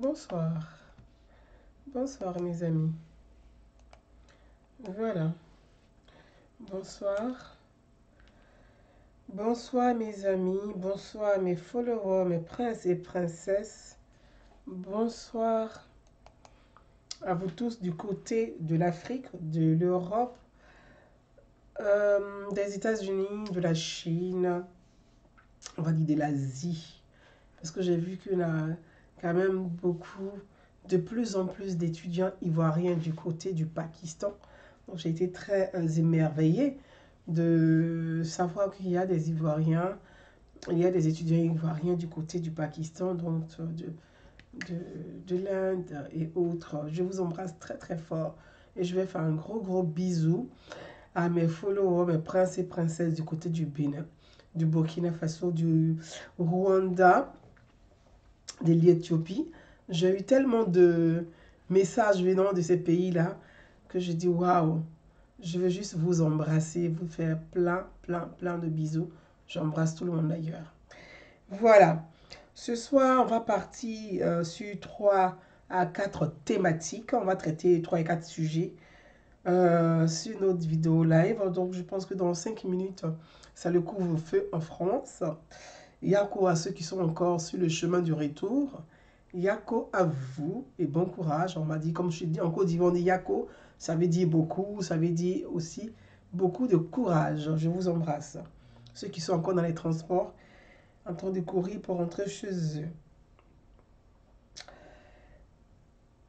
Bonsoir. Bonsoir mes amis. Voilà. Bonsoir. Bonsoir mes amis. Bonsoir mes followers, mes princes et princesses. Bonsoir à vous tous du côté de l'Afrique, de l'Europe, des États-Unis, de la Chine, on va dire de l'Asie. Parce que j'ai vu qu'il y a quand même beaucoup, de plus en plus d'étudiants ivoiriens du côté du Pakistan. Donc j'ai été très émerveillée de savoir qu'il y a des Ivoiriens, il y a des étudiants ivoiriens du côté du Pakistan, donc de l'Inde et autres. Je vous embrasse très très fort et je vais faire un gros bisou à mes followers, mes princes et princesses du côté du Bénin, du Burkina Faso, du Rwanda, de l'Éthiopie. J'ai eu tellement de messages venant de ces pays-là que je dis waouh, je veux juste vous embrasser, vous faire plein de bisous. J'embrasse tout le monde d'ailleurs. Voilà. Ce soir, on va partir sur 3 à 4 thématiques. On va traiter 3 et 4 sujets sur notre vidéo live. Donc, je pense que dans 5 minutes, ça le couvre-feu en France. Yako à ceux qui sont encore sur le chemin du retour. Yako à vous et bon courage. On m'a dit, comme je dis en Côte d'Ivoire, on dit Yako, ça veut dire beaucoup, ça veut dire aussi beaucoup de courage. Je vous embrasse. Ceux qui sont encore dans les transports, en train de courir pour rentrer chez eux.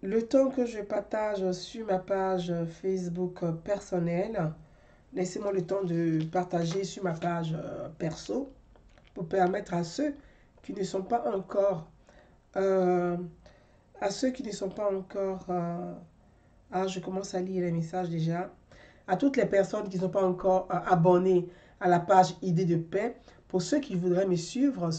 Le temps que je partage sur ma page Facebook personnelle, laissez-moi le temps de partager sur ma page perso pour permettre à ceux qui ne sont pas encore je commence à lire les messages déjà, à toutes les personnes qui ne sont pas encore abonnées à la page Idée de paix, pour ceux qui voudraient me suivre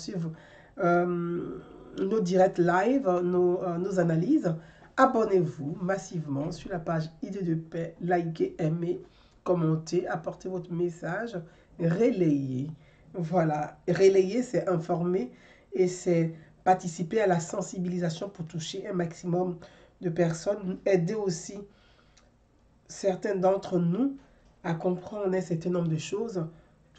nos directs live, nos analyses, abonnez-vous massivement sur la page Idée de paix, likez, aimez, commentez, apportez votre message, relayez. Voilà, relayer, c'est informer et c'est participer à la sensibilisation pour toucher un maximum de personnes, aider aussi certains d'entre nous à comprendre un certain nombre de choses.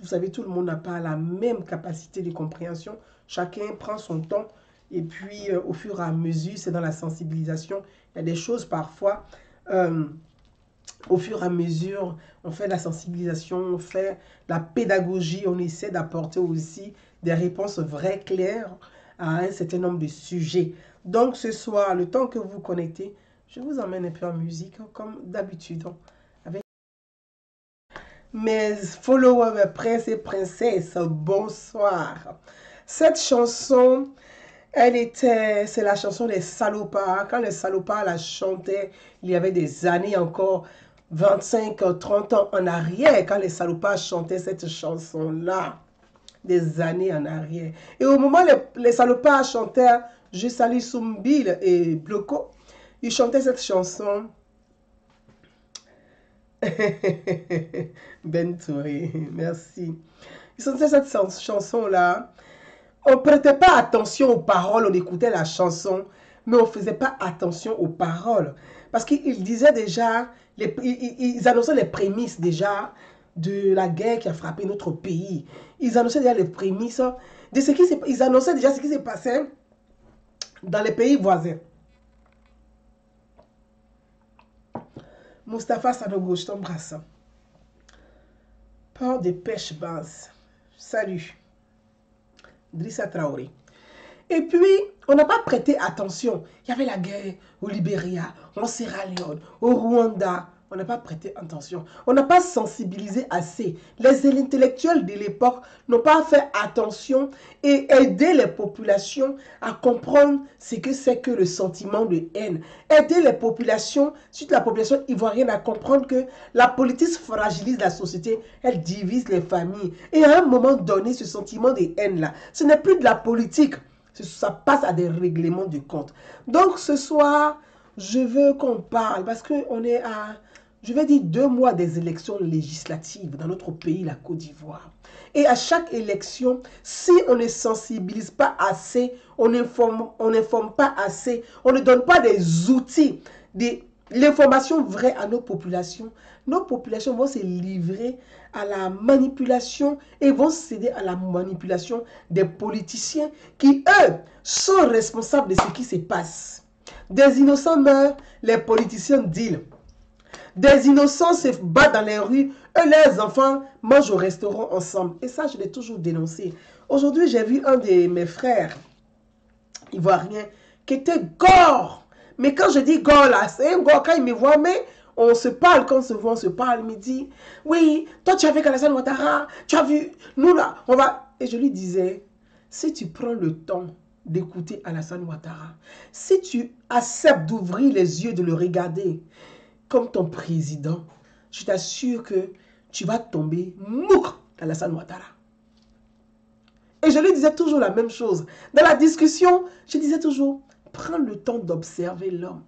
Vous savez, tout le monde n'a pas la même capacité de compréhension. Chacun prend son temps et puis au fur et à mesure, c'est dans la sensibilisation. Il y a des choses parfois, au fur et à mesure, on fait la sensibilisation, on fait la pédagogie, on essaie d'apporter aussi des réponses vraies, claires à un certain nombre de sujets. Donc ce soir, le temps que vous connectez, je vous emmène un peu en musique, comme d'habitude, avec mes followers, mes princes et princesses. Bonsoir. Cette chanson, c'est la chanson des Salopards. Quand les Salopards la chantaient, il y avait des années encore, 25, 30 ans en arrière, quand les Salopards chantaient cette chanson-là, des années en arrière. Et au moment où les Salopards chantaient Je salue Soumbil et Bloco, ils chantaient cette chanson. Ben Touré, merci. Ils chantaient cette chanson-là. On ne prêtait pas attention aux paroles, on écoutait la chanson, mais on ne faisait pas attention aux paroles. Parce qu'ils disaient déjà, ils annonçaient les prémices déjà de la guerre qui a frappé notre pays. Ils annonçaient déjà les prémices de ce qui s'est passé. Ils annonçaient déjà ce qui s'est passé dans les pays voisins. Mustapha Sanogo, je t'embrasse. Port de pêche basse. Salut. Drissa Traoré. Et puis, on n'a pas prêté attention. Il y avait la guerre au Libéria, en Sierra Leone, au Rwanda. On n'a pas prêté attention. On n'a pas sensibilisé assez. Les intellectuels de l'époque n'ont pas fait attention et aidé les populations à comprendre ce que c'est que le sentiment de haine. Aider les populations, surtout la population ivoirienne, à comprendre que la politique fragilise la société, elle divise les familles. Et à un moment donné, ce sentiment de haine-là, ce n'est plus de la politique. Ça passe à des règlements de compte. Donc ce soir, je veux qu'on parle parce qu'on est à je vais dire 2 mois des élections législatives dans notre pays, la Côte d'Ivoire. Et à chaque élection, si on ne sensibilise pas assez, on n'informe pas assez, on ne donne pas des outils, l'information vraie à nos populations vont se livrer à la manipulation et vont céder à la manipulation des politiciens qui, eux, sont responsables de ce qui se passe. Des innocents meurent, les politiciens dealent. Des innocents se battent dans les rues, eux, leurs enfants mangent au restaurant ensemble. Et ça, je l'ai toujours dénoncé. Aujourd'hui, j'ai vu un de mes frères ivoiriens qui était gore. Mais quand je dis gore là, c'est un gore quand il me voit, mais on se parle, quand on se voit, on se parle, il me dit, oui, toi tu es avec Alassane Ouattara, tu as vu, nous là, on va... Et je lui disais, si tu prends le temps d'écouter Alassane Ouattara, si tu acceptes d'ouvrir les yeux, de le regarder comme ton président, je t'assure que tu vas tomber mouk Alassane Ouattara. Et je lui disais toujours la même chose. Dans la discussion, je disais toujours, prends le temps d'observer l'homme.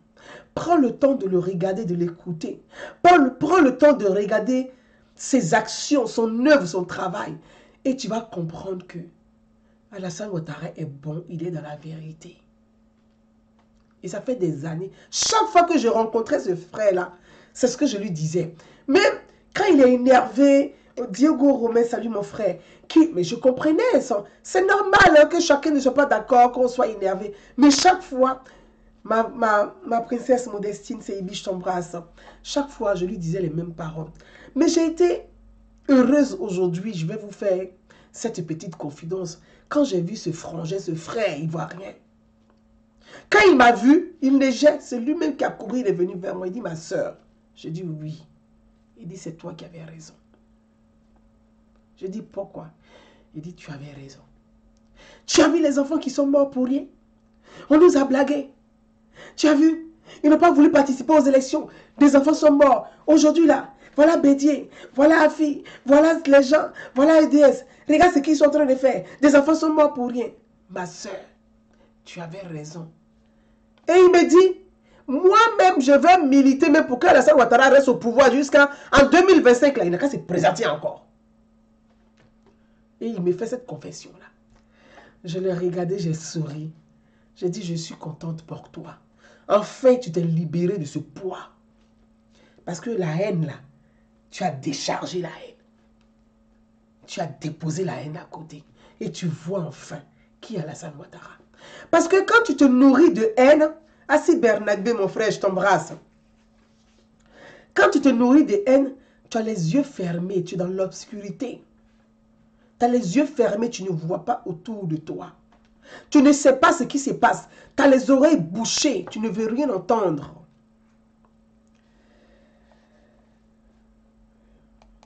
Prends le temps de le regarder, de l'écouter. Prends le temps de regarder ses actions, son œuvre, son travail. Et tu vas comprendre que Alassane Ouattara est bon, il est dans la vérité. Et ça fait des années. Chaque fois que je rencontrais ce frère-là, c'est ce que je lui disais. Même quand il est énervé, Diego Romain, salut mon frère. Mais je comprenais, c'est normal hein, que chacun ne soit pas d'accord, qu'on soit énervé. Mais chaque fois, ma princesse Modestine, c'est Ibi, je t'embrasse. Chaque fois, je lui disais les mêmes paroles. Mais j'ai été heureuse aujourd'hui, je vais vous faire cette petite confidence. Quand j'ai vu ce frangin, ce frère ivoirien, quand il m'a vu, il neigeait, c'est lui-même qui a couru, il est venu vers moi, il dit, ma soeur. Je dis oui. Il dit, c'est toi qui avais raison. Je dis, pourquoi? Il dit, tu avais raison. Tu as vu les enfants qui sont morts pour rien? On nous a blagué. Tu as vu? Ils n'ont pas voulu participer aux élections. Des enfants sont morts. Aujourd'hui, là, voilà Bédier, voilà Afi, voilà les gens, voilà EDS. Regarde ce qu'ils sont en train de faire. Des enfants sont morts pour rien. Ma soeur, tu avais raison. Et il me dit, moi-même, je vais militer même pour que Alassane Ouattara reste au pouvoir jusqu'en 2025. Là, il n'a qu'à se présenter encore. Et il me fait cette confession-là. Je l'ai regardé, j'ai souri. J'ai dit, je suis contente pour toi. Enfin, tu t'es libéré de ce poids. Parce que la haine, là, tu as déchargé la haine. Tu as déposé la haine à côté. Et tu vois enfin qui est Alassane Ouattara. Parce que quand tu te nourris de haine, Assi Bernabé, mon frère, je t'embrasse. Quand tu te nourris de haine, tu as les yeux fermés, tu es dans l'obscurité. Tu as les yeux fermés, tu ne vois pas autour de toi. Tu ne sais pas ce qui se passe. Tu as les oreilles bouchées, tu ne veux rien entendre.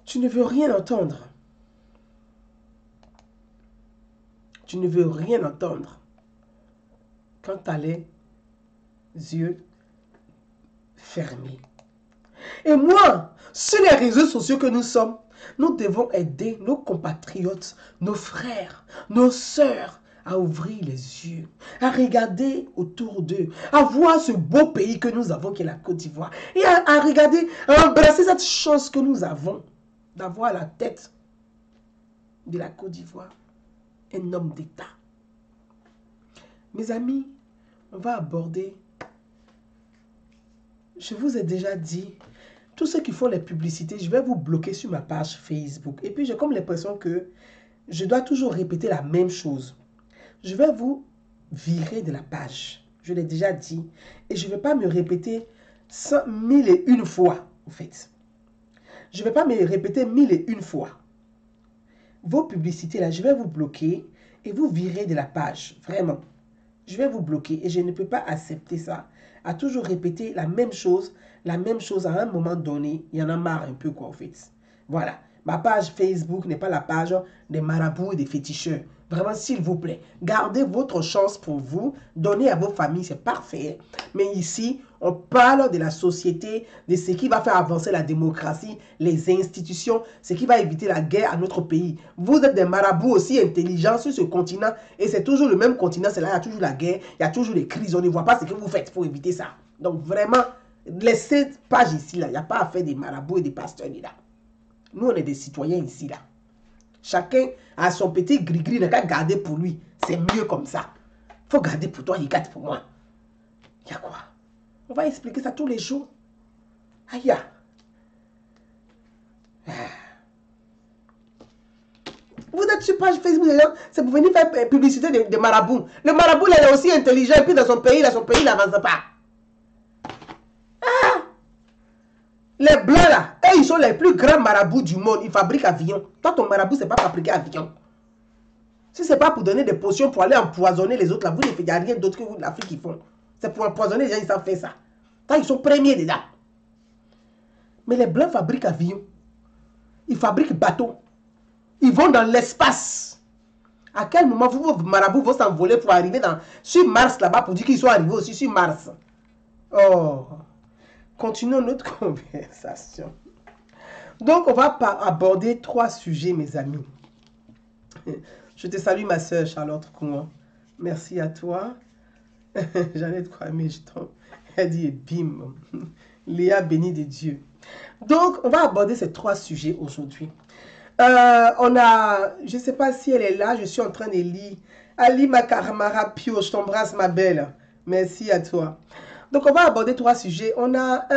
Tu ne veux rien entendre. Tu ne veux rien entendre. Quand tu as les yeux fermés. Et moi, sur les réseaux sociaux que nous sommes, nous devons aider nos compatriotes, nos frères, nos sœurs à ouvrir les yeux, à regarder autour d'eux, à voir ce beau pays que nous avons qui est la Côte d'Ivoire et à regarder, à embrasser cette chance que nous avons d'avoir à la tête de la Côte d'Ivoire un homme d'État. Mes amis, on va aborder, je vous ai déjà dit, tous ceux qui font les publicités, je vais vous bloquer sur ma page Facebook. Et puis j'ai comme l'impression que je dois toujours répéter la même chose. Je vais vous virer de la page. Je l'ai déjà dit. Et je ne vais pas me répéter 1001 fois, en fait. Je ne vais pas me répéter 1001 fois. Vos publicités, là, je vais vous bloquer et vous virer de la page. Vraiment. Je vais vous bloquer et je ne peux pas accepter ça. À toujours répéter la même chose à un moment donné. Il y en a marre un peu, quoi, en fait. Voilà. Ma page Facebook n'est pas la page des marabouts et des féticheurs. Vraiment, s'il vous plaît, gardez votre chance pour vous, donnez à vos familles, c'est parfait. Mais ici, on parle de la société, de ce qui va faire avancer la démocratie, les institutions, ce qui va éviter la guerre à notre pays. Vous êtes des marabouts aussi intelligents sur ce continent, et c'est toujours le même continent, c'est là, il y a toujours la guerre, il y a toujours les crises, on ne voit pas ce que vous faites pour éviter ça. Donc vraiment, Laissez page ici, là. Il n'y a pas à faire des marabouts et des pasteurs là. Nous, on est des citoyens ici, là. Chacun a son petit gris-gris, il n'a qu'à garder pour lui. C'est mieux comme ça. Il faut garder pour toi, il garde pour moi. Il y a quoi? On va expliquer ça tous les jours. Aïe. Vous êtes sur page Facebook, c'est pour venir faire publicité de marabout. Le marabout, il est aussi intelligent, et puis dans son pays, il n'avance pas. Ah! Les blancs, là, eux, ils sont les plus grands marabouts du monde. Ils fabriquent avions. Toi, ton marabout, c'est pas fabriquer avion. Si c'est pas pour donner des potions, pour aller empoisonner les autres, là, vous ne faites rien d'autre que vous de l'Afrique qui font. C'est pour empoisonner les gens, ils savent faire ça. Toi, ils sont premiers dedans. Mais les blancs fabriquent avions. Ils fabriquent bateaux. Ils vont dans l'espace. À quel moment vos marabouts vont s'envoler pour arriver sur Mars là-bas pour dire qu'ils sont arrivés aussi sur Mars? Oh. Continuons notre conversation. Donc, on va aborder 3 sujets, mes amis. Je te salue, ma soeur Charlotte Kouan. Merci à toi. Jeannette Kwame Jeton. Elle dit bim. Léa bénie de Dieu. Donc, on va aborder ces 3 sujets aujourd'hui. On a, je ne sais pas si elle est là, je suis en train de lire. Ali Makaramara Pio, je t'embrasse ma belle. Merci à toi. Donc, on va aborder 3 sujets. On a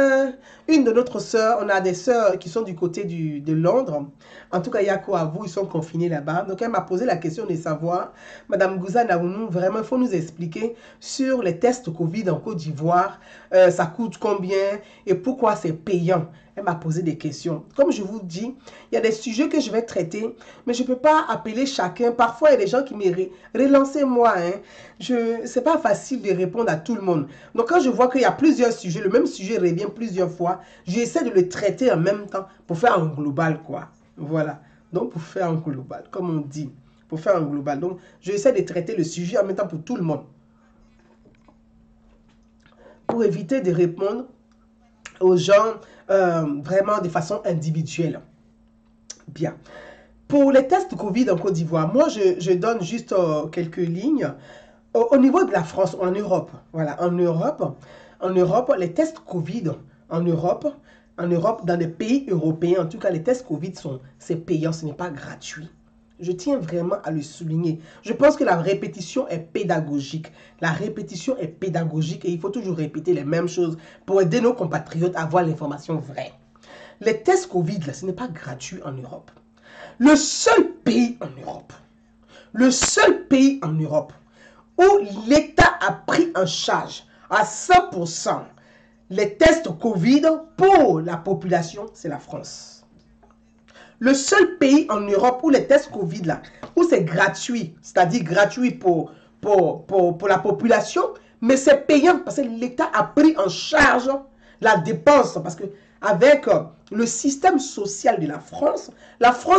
une de notre sœur, on a des sœurs qui sont du côté de Londres. En tout cas, il y a quoi à vous, ils sont confinés là-bas. Donc, elle m'a posé la question de savoir, Madame Gouza Naounou, vraiment, il faut nous expliquer sur les tests Covid en Côte d'Ivoire. Ça coûte combien et pourquoi c'est payant? Elle m'a posé des questions. Comme je vous dis, il y a des sujets que je vais traiter, mais je ne peux pas appeler chacun. Parfois, il y a des gens qui me relancent moi. Hein. Ce n'est pas facile de répondre à tout le monde. Donc, quand je vois qu'il y a plusieurs sujets, le même sujet revient plusieurs fois, j'essaie de le traiter en même temps pour faire un global, quoi. Voilà. Donc, pour faire un global, comme on dit, pour faire un global. Donc, j'essaie de traiter le sujet en même temps pour tout le monde. Pour éviter de répondre aux gens vraiment de façon individuelle. Bien. Pour les tests Covid en Côte d'Ivoire, moi, je donne juste quelques lignes. Au niveau de la France, en Europe, voilà, en Europe, les tests Covid en Europe, dans les pays européens, en tout cas, les tests Covid, c'est payant, ce n'est pas gratuit. Je tiens vraiment à le souligner. Je pense que la répétition est pédagogique. La répétition est pédagogique et il faut toujours répéter les mêmes choses pour aider nos compatriotes à avoir l'information vraie. Les tests Covid, là, ce n'est pas gratuit en Europe. Le seul pays en Europe où l'État a pris en charge à 100% les tests Covid pour la population, c'est la France. Le seul pays en Europe où les tests Covid, là, où c'est gratuit, c'est-à-dire gratuit pour la population, mais c'est payant parce que l'État a pris en charge la dépense. Parce que avec le système social de la France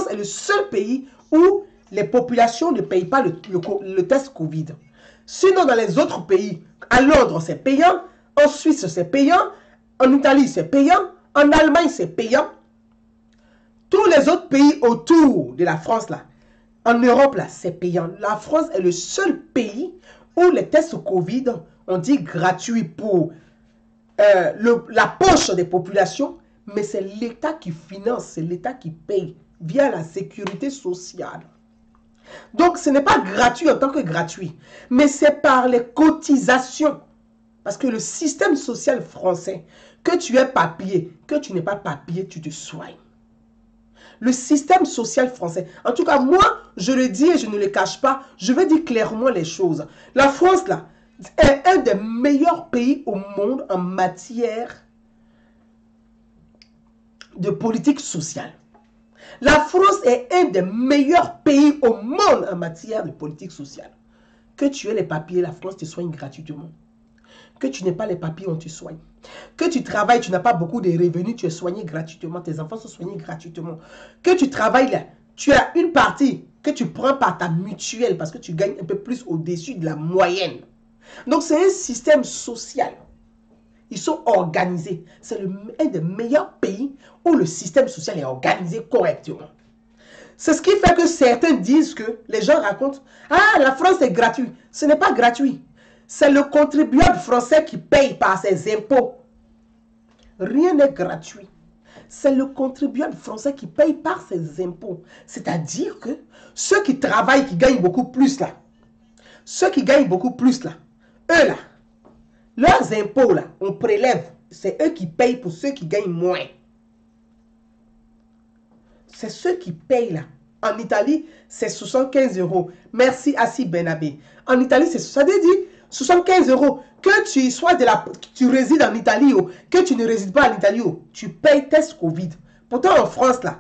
est le seul pays où les populations ne payent pas le test Covid. Sinon, dans les autres pays, à Londres, c'est payant, en Suisse, c'est payant, en Italie, c'est payant, en Allemagne, c'est payant. Tous les autres pays autour de la France, là, en Europe, là, c'est payant. La France est le seul pays où les tests Covid, on dit gratuits pour la poche des populations, mais c'est l'État qui finance, c'est l'État qui paye via la sécurité sociale. Donc, ce n'est pas gratuit en tant que gratuit, mais c'est par les cotisations. Parce que le système social français, que tu aies papier, que tu n'aies pas papier, tu te soignes. Le système social français, en tout cas, moi, je le dis et je ne le cache pas, je vais dire clairement les choses. La France, là, est un des meilleurs pays au monde en matière de politique sociale. La France est un des meilleurs pays au monde en matière de politique sociale. Que tu aies les papiers, la France te soigne gratuitement. Que tu n'aies pas les papiers, on te soigne. Que tu travailles, tu n'as pas beaucoup de revenus, tu es soigné gratuitement. Tes enfants sont soignés gratuitement. Que tu travailles là, tu as une partie que tu prends par ta mutuelle parce que tu gagnes un peu plus au-dessus de la moyenne. Donc, c'est un système social. Ils sont organisés. C'est un des meilleurs pays où le système social est organisé correctement. C'est ce qui fait que certains disent que les gens racontent « Ah, la France est gratuite ». Ce n'est pas gratuit. C'est le contribuable français qui paye par ses impôts. Rien n'est gratuit. C'est le contribuable français qui paye par ses impôts. C'est-à-dire que ceux qui travaillent, qui gagnent beaucoup plus là, ceux qui gagnent beaucoup plus là, eux là, leurs impôts là, on prélève. C'est eux qui payent pour ceux qui gagnent moins. C'est ceux qui payent là. En Italie, c'est 75 euros. Merci Assi Benabé. En Italie, ça veut dire 75 euros. Que tu sois tu résides en Italie ou que tu ne résides pas en Italie, tu payes test Covid. Pourtant, en France, là,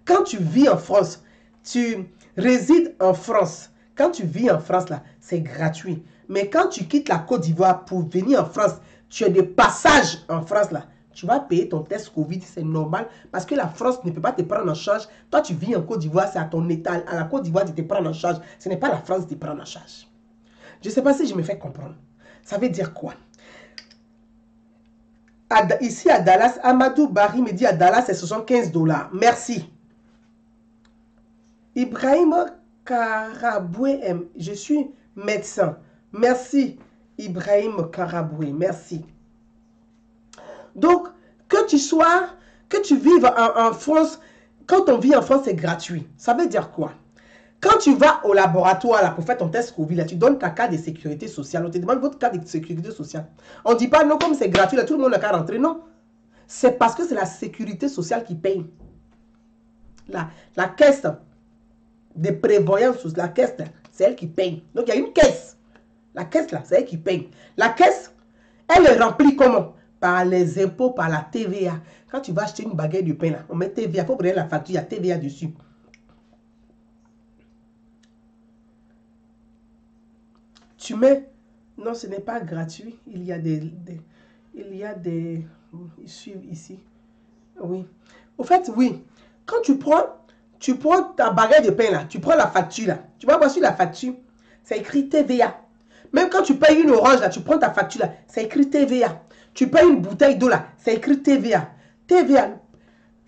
quand tu vis en France, tu résides en France. Quand tu vis en France, là, c'est gratuit. Mais quand tu quittes la Côte d'Ivoire pour venir en France, tu as des passages en France, là. Tu vas payer ton test Covid, c'est normal, parce que la France ne peut pas te prendre en charge. Toi, tu vis en Côte d'Ivoire, c'est à ton État, à la Côte d'Ivoire de te prendre en charge. Ce n'est pas la France qui te prend en charge. Je ne sais pas si je me fais comprendre. Ça veut dire quoi? Ici à Dallas, Amadou Barry me dit à Dallas, c'est 75 $. Merci. Ibrahim Karaboué, je suis médecin. Merci, Ibrahim Karaboué, merci. Donc, que tu vives en France, quand on vit en France, c'est gratuit. Ça veut dire quoi? Quand tu vas au laboratoire là, pour faire ton test Covid, là, tu donnes ta carte de sécurité sociale. On te demande votre carte de sécurité sociale. On ne dit pas non, comme c'est gratuit, là, tout le monde n'a qu'à rentrer. Non. C'est parce que c'est la sécurité sociale qui paye. La caisse de prévoyance, la caisse, c'est elle qui paye. Donc, il y a une caisse. La caisse, là, c'est elle qui paye. La caisse, elle est remplie comment? Par les impôts, par la TVA. Quand tu vas acheter une baguette de pain, là, on met TVA. Il faut prendre la facture, il y a TVA dessus. Tu mets... Non, ce n'est pas gratuit. Il y a des... Ils suivent ici. Oui. Au fait, oui. Quand tu prends ta baguette de pain, là, tu prends la facture, là. Tu vas voir sur la facture, c'est écrit TVA. Même quand tu payes une orange, là, tu prends ta facture, là, c'est écrit TVA. Tu payes une bouteille d'eau, là, c'est écrit TVA. TVA.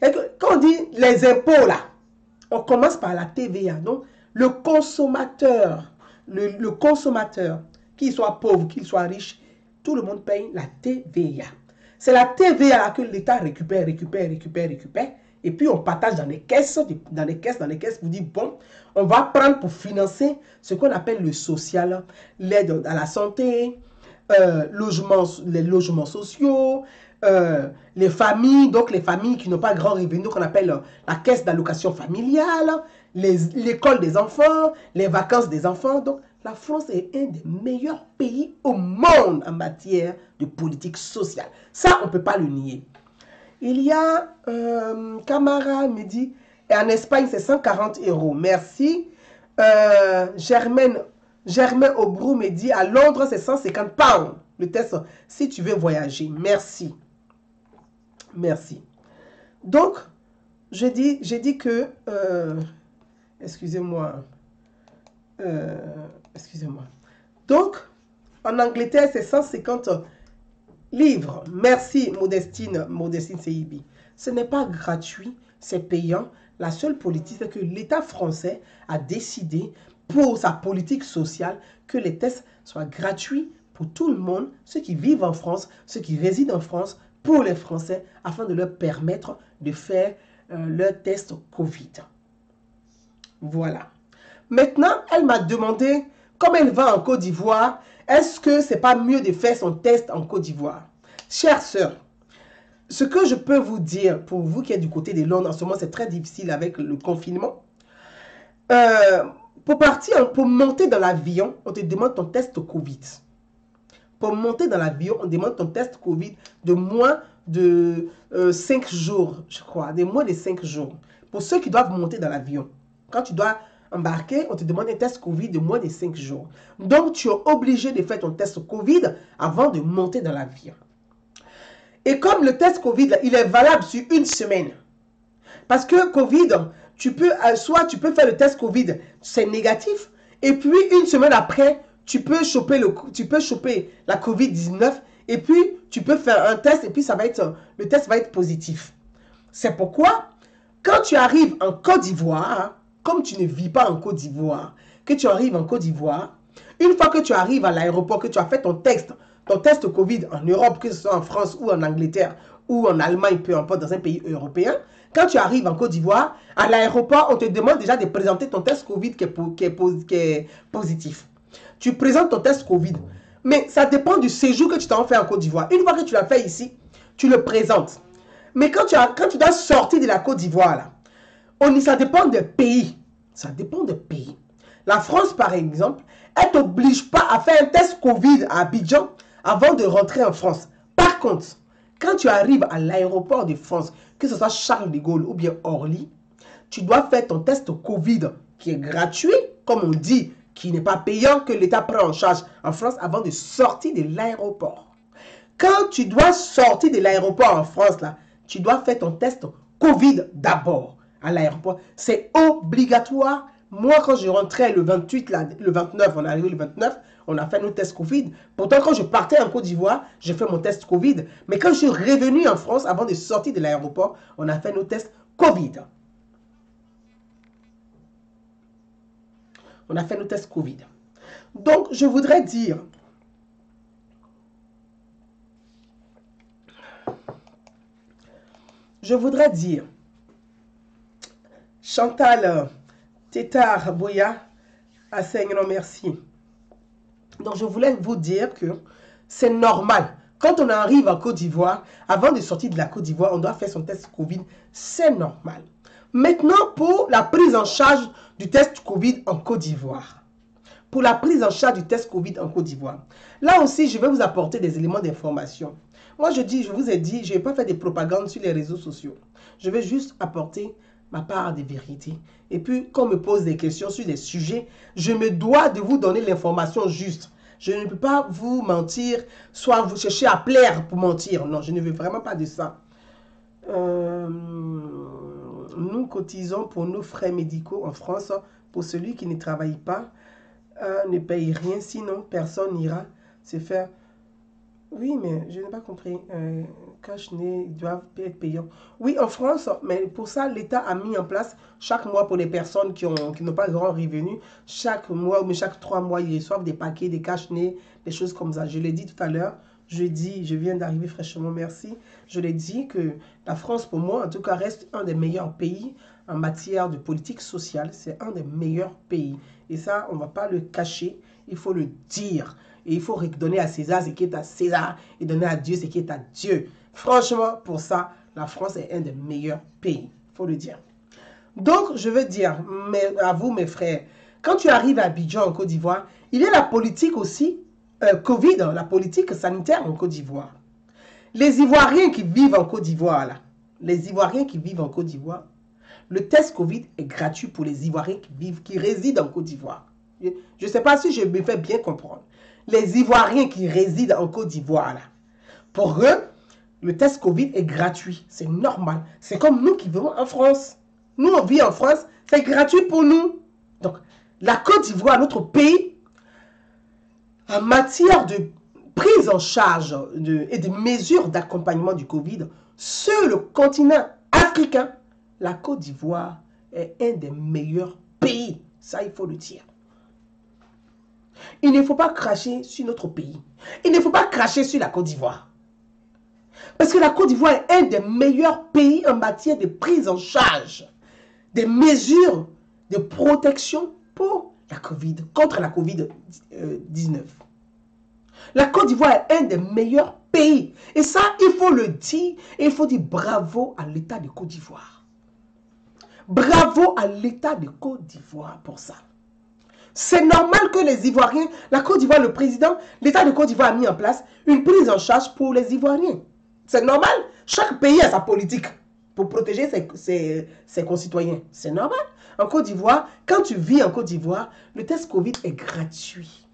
Quand on dit les impôts, là, on commence par la TVA. Donc, le consommateur, le consommateur, qu'il soit pauvre, qu'il soit riche, tout le monde paye la TVA. C'est la TVA là que l'État récupère. Et puis, on partage dans les caisses, pour dire, bon, on va prendre pour financer ce qu'on appelle le social, l'aide à la santé, les logements sociaux, les familles, donc les familles qui n'ont pas grand revenu, qu'on appelle la caisse d'allocation familiale, l'école des enfants, les vacances des enfants. Donc, la France est un des meilleurs pays au monde en matière de politique sociale. Ça, on ne peut pas le nier. Il y a Camara me dit, et en Espagne, c'est 140 €. Merci. Germaine Aubrou me dit, à Londres, c'est 150 pounds. Le test, si tu veux voyager. Merci. Merci. Donc, j'ai dit que... excusez-moi. Excusez-moi. Donc, en Angleterre, c'est 150 livres. Merci, Modestine CIB. Ce n'est pas gratuit, c'est payant. La seule politique, c'est que l'État français a décidé pour sa politique sociale que les tests soient gratuits pour tout le monde, ceux qui vivent en France, ceux qui résident en France, pour les Français, afin de leur permettre de faire leur test Covid. Voilà. Maintenant, elle m'a demandé, comme elle va en Côte d'Ivoire, est-ce que c'est pas mieux de faire son test en Côte d'Ivoire? Chère sœur, ce que je peux vous dire, pour vous qui êtes du côté de Londres, en ce moment c'est très difficile avec le confinement. Pour monter dans l'avion, on te demande ton test Covid. Pour monter dans l'avion, on demande ton test Covid de moins de 5 jours, je crois, de moins de 5 jours. Pour ceux qui doivent monter dans l'avion, quand tu dois embarquer, on te demande un test Covid de moins de 5 jours. Donc, tu es obligé de faire ton test Covid avant de monter dans l'avion. Et comme le test Covid, là, il est valable sur une semaine. Parce que Covid, soit tu peux faire le test Covid, c'est négatif. Et puis, une semaine après, tu peux choper la Covid-19. Et puis, tu peux faire un test et puis le test va être positif. C'est pourquoi, quand tu arrives en Côte d'Ivoire, comme tu ne vis pas en Côte d'Ivoire, que tu arrives en Côte d'Ivoire, une fois que tu arrives à l'aéroport, que tu as fait ton test ton test Covid en Europe, que ce soit en France ou en Angleterre ou en Allemagne, peu importe, dans un pays européen, quand tu arrives en Côte d'Ivoire, à l'aéroport, on te demande déjà de présenter ton test Covid qui est positif. Tu présentes ton test Covid. Mais ça dépend du séjour que tu t'en fais en Côte d'Ivoire. Une fois que tu l'as fait ici, tu le présentes. Mais quand tu dois sortir de la Côte d'Ivoire, là, ça dépend des pays. Ça dépend des pays. La France, par exemple, elle ne t'oblige pas à faire un test Covid à Abidjan avant de rentrer en France. Par contre, quand tu arrives à l'aéroport de France, que ce soit Charles de Gaulle ou bien Orly, tu dois faire ton test Covid qui est gratuit, comme on dit, qui n'est pas payant, que l'État prend en charge en France avant de sortir de l'aéroport. Quand tu dois sortir de l'aéroport en France, là, tu dois faire ton test Covid d'abord à l'aéroport. C'est obligatoire. Moi, quand je rentrais le 28, là, le 29, on est arrivé le 29, on a fait nos tests Covid. Pourtant, quand je partais en Côte d'Ivoire, j'ai fait mon test Covid. Mais quand je suis revenu en France, avant de sortir de l'aéroport, on a fait nos tests Covid. On a fait nos tests Covid. Donc, je voudrais dire, Chantal Tétard Boya, assez non merci. Donc, je voulais vous dire que c'est normal. Quand on arrive en Côte d'Ivoire, avant de sortir de la Côte d'Ivoire, on doit faire son test Covid. C'est normal. Maintenant, pour la prise en charge du test Covid en Côte d'Ivoire. Pour la prise en charge du test Covid en Côte d'Ivoire. Là aussi, je vais vous apporter des éléments d'information. Moi, je vous ai dit, je ne vais pas faire des propagandes sur les réseaux sociaux. Je vais juste apporter ma part de vérité. Et puis, quand on me pose des questions sur des sujets, je me dois de vous donner l'information juste. Je ne peux pas vous mentir, soit vous chercher à plaire pour mentir. Non, je ne veux vraiment pas de ça. Nous cotisons pour nos frais médicaux en France. Pour celui qui ne travaille pas, ne paye rien. Sinon, personne n'ira se faire... Oui, mais je n'ai pas compris. Cache-nez, ils doivent être payants. Oui, en France, mais pour ça, l'État a mis en place chaque mois pour les personnes qui n'ont pas grand revenu. Chaque mois ou chaque 3 mois, ils reçoivent des paquets, des cache-nez, des choses comme ça. Je l'ai dit tout à l'heure. Je viens d'arriver fraîchement, merci. Je l'ai dit que la France, pour moi, en tout cas, reste un des meilleurs pays en matière de politique sociale. C'est un des meilleurs pays. Et ça, on ne va pas le cacher, il faut le dire. Et il faut donner à César ce qui est à César et donner à Dieu ce qui est à Dieu. Franchement, pour ça, la France est un des meilleurs pays. Il faut le dire. Donc, je veux dire à vous, mes frères, quand tu arrives à Abidjan, en Côte d'Ivoire, il y a la politique aussi, Covid, la politique sanitaire en Côte d'Ivoire. Les Ivoiriens qui vivent en Côte d'Ivoire, là, les Ivoiriens qui vivent en Côte d'Ivoire, le test Covid est gratuit pour les Ivoiriens qui résident en Côte d'Ivoire. Je ne sais pas si je me fais bien comprendre. Les Ivoiriens qui résident en Côte d'Ivoire, pour eux, le test Covid est gratuit. C'est normal. C'est comme nous qui vivons en France. Nous, on vit en France, c'est gratuit pour nous. Donc, la Côte d'Ivoire, notre pays, en matière de prise en charge et de mesures d'accompagnement du Covid, sur le continent africain, la Côte d'Ivoire est un des meilleurs pays. Ça, il faut le dire. Il ne faut pas cracher sur notre pays. Il ne faut pas cracher sur la Côte d'Ivoire. Parce que la Côte d'Ivoire est un des meilleurs pays en matière de prise en charge des mesures de protection pour la COVID, contre la COVID-19. La Côte d'Ivoire est un des meilleurs pays. Et ça, il faut le dire. Et il faut dire bravo à l'État de Côte d'Ivoire. Bravo à l'État de Côte d'Ivoire pour ça. C'est normal que les Ivoiriens, la Côte d'Ivoire, le président, l'État de Côte d'Ivoire a mis en place une prise en charge pour les Ivoiriens. C'est normal. Chaque pays a sa politique pour protéger ses concitoyens. C'est normal. En Côte d'Ivoire, quand tu vis en Côte d'Ivoire, le test Covid est gratuit.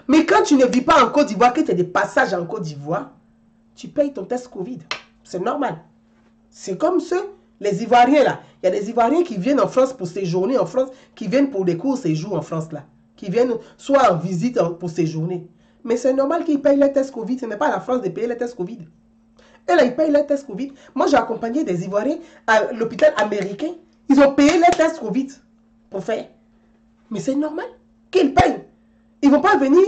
Mais quand tu ne vis pas en Côte d'Ivoire, que tu as des passages en Côte d'Ivoire, tu payes ton test Covid. C'est normal. C'est comme ceux, les Ivoiriens là. Il y a des Ivoiriens qui viennent en France pour séjourner en France, qui viennent pour des cours séjours en France là. Qui viennent soit en visite pour séjourner. Mais c'est normal qu'ils payent les tests Covid. Ce n'est pas à la France de payer les tests Covid. Et là, ils payent les tests Covid. Moi, j'ai accompagné des Ivoiriens à l'hôpital américain. Ils ont payé les tests Covid pour faire. Mais c'est normal qu'ils payent. Ils ne vont pas venir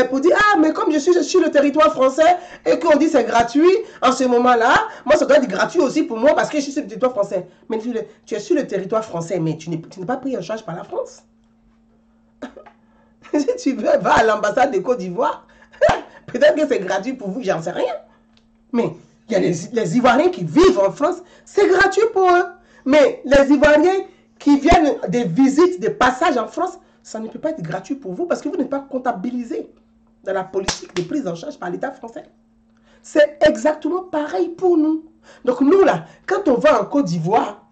pour dire, ah, mais comme je suis sur le territoire français et qu'on dit c'est gratuit, en ce moment-là, moi, ça doit être gratuit aussi pour moi parce que je suis sur le territoire français. Mais tu es sur le territoire français, mais tu n'es pas pris en charge par la France. Si tu veux, va à l'ambassade de Côte d'Ivoire. Peut-être que c'est gratuit pour vous, j'en sais rien. Mais il y a les Ivoiriens qui vivent en France, c'est gratuit pour eux. Mais les Ivoiriens qui viennent des visites, des passages en France, ça ne peut pas être gratuit pour vous parce que vous n'êtes pas comptabilisé dans la politique de prise en charge par l'État français. C'est exactement pareil pour nous. Donc nous là, quand on va en Côte d'Ivoire,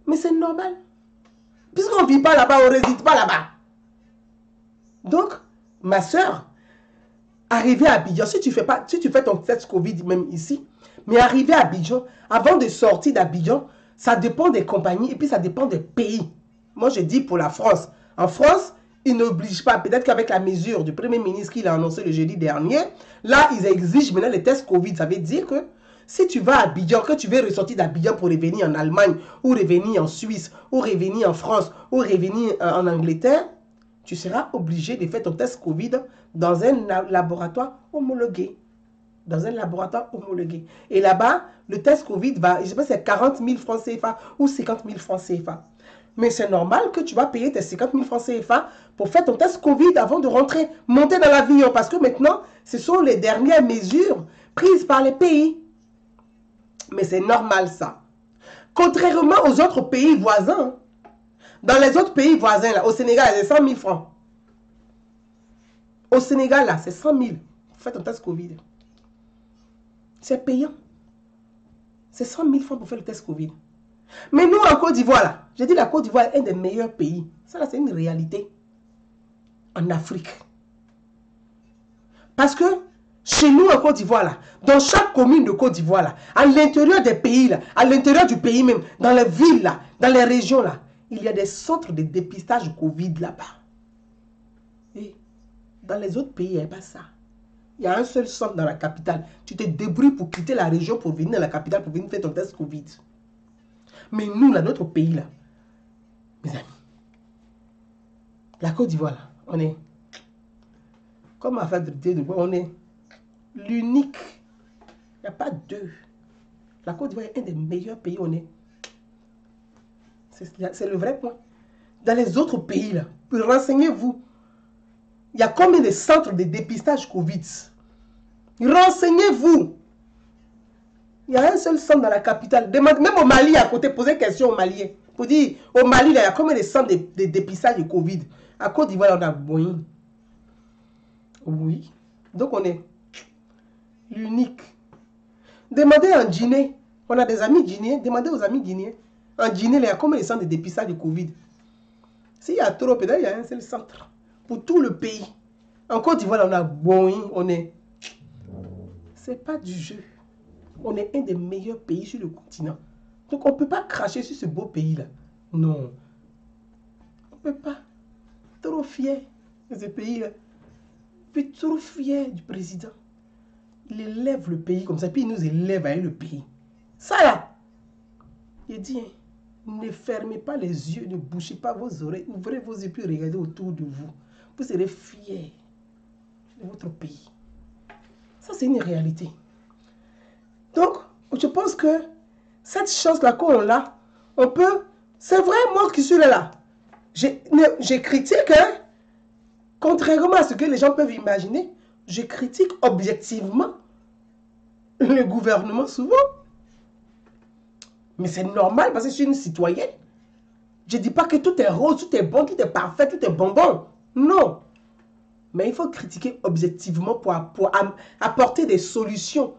mais c'est normal. Puisqu'on ne vit pas là-bas, on ne réside pas là-bas. Donc, ma soeur, arriver à Abidjan, si tu fais ton test Covid même ici, mais arriver à Abidjan, avant de sortir d'Abidjan, ça dépend des compagnies et puis ça dépend des pays. Moi, je dis pour la France. En France, ils n'obligent pas, peut-être qu'avec la mesure du Premier ministre qu'il a annoncé le jeudi dernier, là, ils exigent maintenant les tests Covid. Ça veut dire que si tu vas à Abidjan, que tu veux ressortir d'Abidjan pour revenir en Allemagne, ou revenir en Suisse, ou revenir en France, ou revenir en Angleterre, tu seras obligé de faire ton test Covid dans un laboratoire homologué. Dans un laboratoire homologué. Et là-bas, le test Covid va, je ne sais pas si c'est 40 000 francs CFA ou 50 000 francs CFA. Mais c'est normal que tu vas payer tes 50 000 francs CFA pour faire ton test Covid avant de rentrer, monter dans l'avion. Parce que maintenant, ce sont les dernières mesures prises par les pays. Mais c'est normal ça. Contrairement aux autres pays voisins, dans les autres pays voisins, là, au Sénégal, c'est 100 000 francs. Au Sénégal, là, c'est 100 000. Faites un test Covid. C'est payant. C'est 100 000 francs pour faire le test Covid. Mais nous, en Côte d'Ivoire, là, j'ai dit la Côte d'Ivoire est un des meilleurs pays. Ça, là, c'est une réalité. En Afrique. Parce que, chez nous, en Côte d'Ivoire, là, dans chaque commune de Côte d'Ivoire, là, à l'intérieur des pays, là, à l'intérieur du pays même, dans les villes, là, dans les régions, là, il y a des centres de dépistage Covid là-bas. Et dans les autres pays, il n'y a pas ça. Il y a un seul centre dans la capitale. Tu te débrouilles pour quitter la région pour venir dans la capitale pour venir faire ton test Covid. Mais nous, là, notre pays, là, mes amis, la Côte d'Ivoire, là, on est, comme à faire on est l'unique. Il n'y a pas deux. La Côte d'Ivoire est un des meilleurs pays, on est. C'est le vrai point. Dans les autres pays, là, renseignez-vous. Il y a combien de centres de dépistage Covid? Renseignez-vous. Il y a un seul centre dans la capitale. Même au Mali, à côté, posez question aux Maliens. Pour dire, au Mali, là, il y a combien de centres de dépistage de Covid? À Côte d'Ivoire, on a Boeing. Oui. Donc, on est l'unique. Demandez en Guinée. On a des amis guinéens. Demandez aux amis guinéens. En Guinée, il y a combien de centres de dépistage de Covid? S'il y a trop, peut-être il y a un seul centre. Pour tout le pays. En Côte d'Ivoire, on a Boeing. On est... C'est pas du jeu. On est un des meilleurs pays sur le continent. Donc, on ne peut pas cracher sur ce beau pays-là. Non. On ne peut pas. Trop fier de ce pays-là. Puis trop fier du président. Il élève le pays comme ça. Puis il nous élève avec le pays. Ça là. Il dit, ne fermez pas les yeux, ne bouchez pas vos oreilles. Ouvrez vos yeux puis regardez autour de vous. Vous serez fiers de votre pays. Ça, c'est une réalité. Donc, je pense que cette chance-là qu'on a, on peut... C'est vrai, moi qui suis là. Je critique, hein, contrairement à ce que les gens peuvent imaginer, je critique objectivement le gouvernement souvent. Mais c'est normal parce que je suis une citoyenne. Je ne dis pas que tout est rose, tout est bon, tout est parfait, tout est bonbon. Non. Mais il faut critiquer objectivement pour apporter des solutions.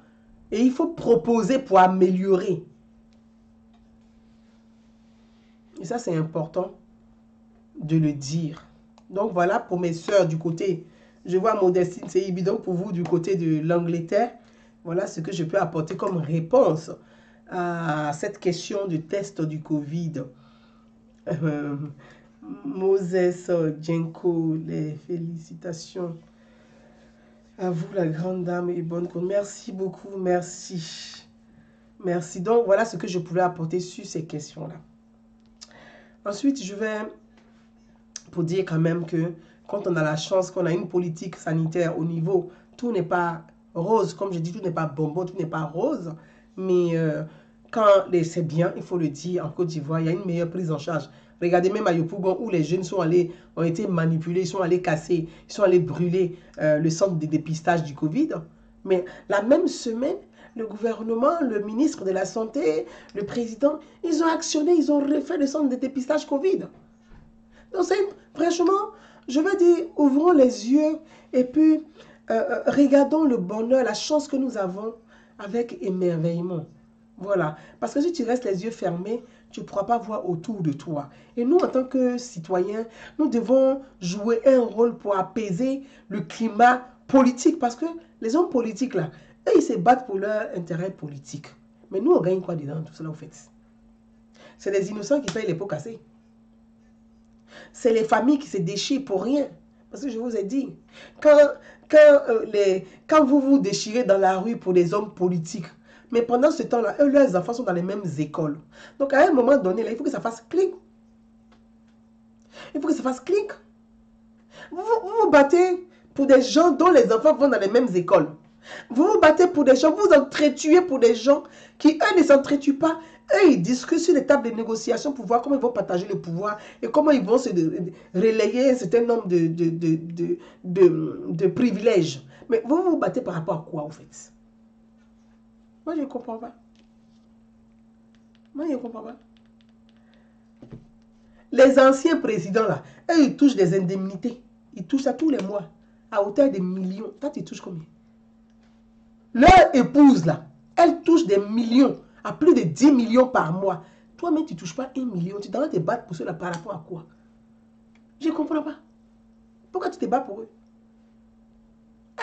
Et il faut proposer pour améliorer. Et ça, c'est important de le dire. Donc, voilà pour mes soeurs du côté, je vois Modestine, c'est évident pour vous du côté de l'Angleterre. Voilà ce que je peux apporter comme réponse à cette question du test du Covid. Moses Djenko, les félicitations. À vous, la grande dame et bonne compte. Merci beaucoup, merci. Merci. Donc, voilà ce que je pouvais apporter sur ces questions-là. Ensuite, je vais pour dire quand même que quand on a la chance, qu'on a une politique sanitaire au niveau, tout n'est pas rose, comme je dis, tout n'est pas bonbon, tout n'est pas rose, mais quand c'est bien, il faut le dire, en Côte d'Ivoire, il y a une meilleure prise en charge. Regardez même à Yopougon où les jeunes ont été manipulés, ils sont allés casser, ils sont allés brûler le centre de dépistage du Covid. Mais la même semaine, le gouvernement, le ministre de la Santé, le président, ils ont actionné, ils ont refait le centre de dépistage Covid. Donc, franchement, je veux dire, ouvrons les yeux et puis regardons le bonheur, la chance que nous avons avec émerveillement. Voilà. Parce que si tu restes les yeux fermés, tu ne pourras pas voir autour de toi. Et nous, en tant que citoyens, nous devons jouer un rôle pour apaiser le climat politique. Parce que les hommes politiques, là, eux, ils se battent pour leur intérêt politique. Mais nous, on gagne quoi dedans, tout cela, en fait? C'est des innocents qui payent les pots cassés. C'est les familles qui se déchirent pour rien. Parce que je vous ai dit, quand vous vous déchirez dans la rue pour des hommes politiques, mais pendant ce temps-là, eux, leurs enfants sont dans les mêmes écoles. Donc, à un moment donné, là, il faut que ça fasse clic. Il faut que ça fasse clic. Vous vous battez pour des gens dont les enfants vont dans les mêmes écoles. Vous vous battez pour des gens, vous entretuez pour des gens qui, eux, ne s'entretuent pas. Eux, ils discutent sur les tables de négociation pour voir comment ils vont partager le pouvoir et comment ils vont se relayer un certain nombre de privilèges. Mais vous vous battez par rapport à quoi, en fait? Moi, je ne comprends pas. Moi, je ne comprends pas. Les anciens présidents, là, eux, ils touchent des indemnités. Ils touchent ça tous les mois, à hauteur de millions. Toi, tu touches combien? Leur épouse, là, elle touche des millions, à plus de 10 millions par mois. Toi-même, tu ne touches pas 1 million. Tu dois te battre pour cela par rapport à quoi? Je ne comprends pas. Pourquoi tu te bats pour eux?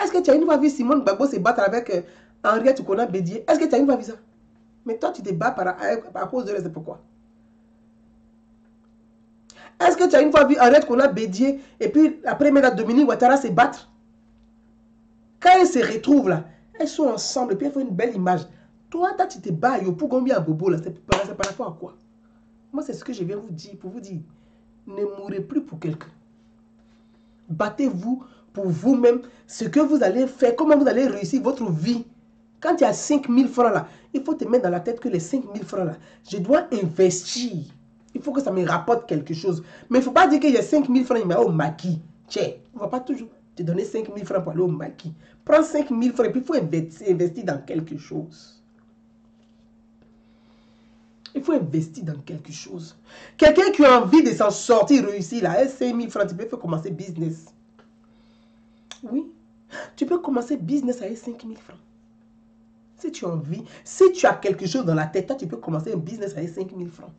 Est-ce que tu as une fois vu Simone Gbagbo se battre avec Henriette Kouna Bédié? Est-ce que tu as une fois vu ça? Mais toi, tu te bats à cause de eux, c'est pourquoi? Est-ce que tu as une fois vu Henriette Kouna Bédié et puis après, Dominique Ouattara se battre? Quand elles se retrouvent là, elles sont ensemble et puis elles font une belle image. Toi, tu te bats pour combien à Bobo là? C'est par rapport à quoi? Moi, c'est ce que je viens vous dire, pour vous dire. Ne mourrez plus pour quelqu'un. Battez-vous pour vous-même, ce que vous allez faire, comment vous allez réussir votre vie. Quand il y a 5 000 francs là, il faut te mettre dans la tête que les 5 000 francs là, je dois investir. Il faut que ça me rapporte quelque chose. Mais il ne faut pas dire qu'il y a 5 000 francs, il m'a au maquis. Tiens, on ne va pas toujours te donner 5 000 francs pour aller au maquis. Prends 5 000 francs et puis il faut investir dans quelque chose. Il faut investir dans quelque chose. Quelqu'un qui a envie de s'en sortir, réussir là, 5 000 francs, tu peux faire commencer business. Oui, tu peux commencer business avec 5 000 francs. Si tu as envie, si tu as quelque chose dans la tête, toi, tu peux commencer un business avec 5 000 francs.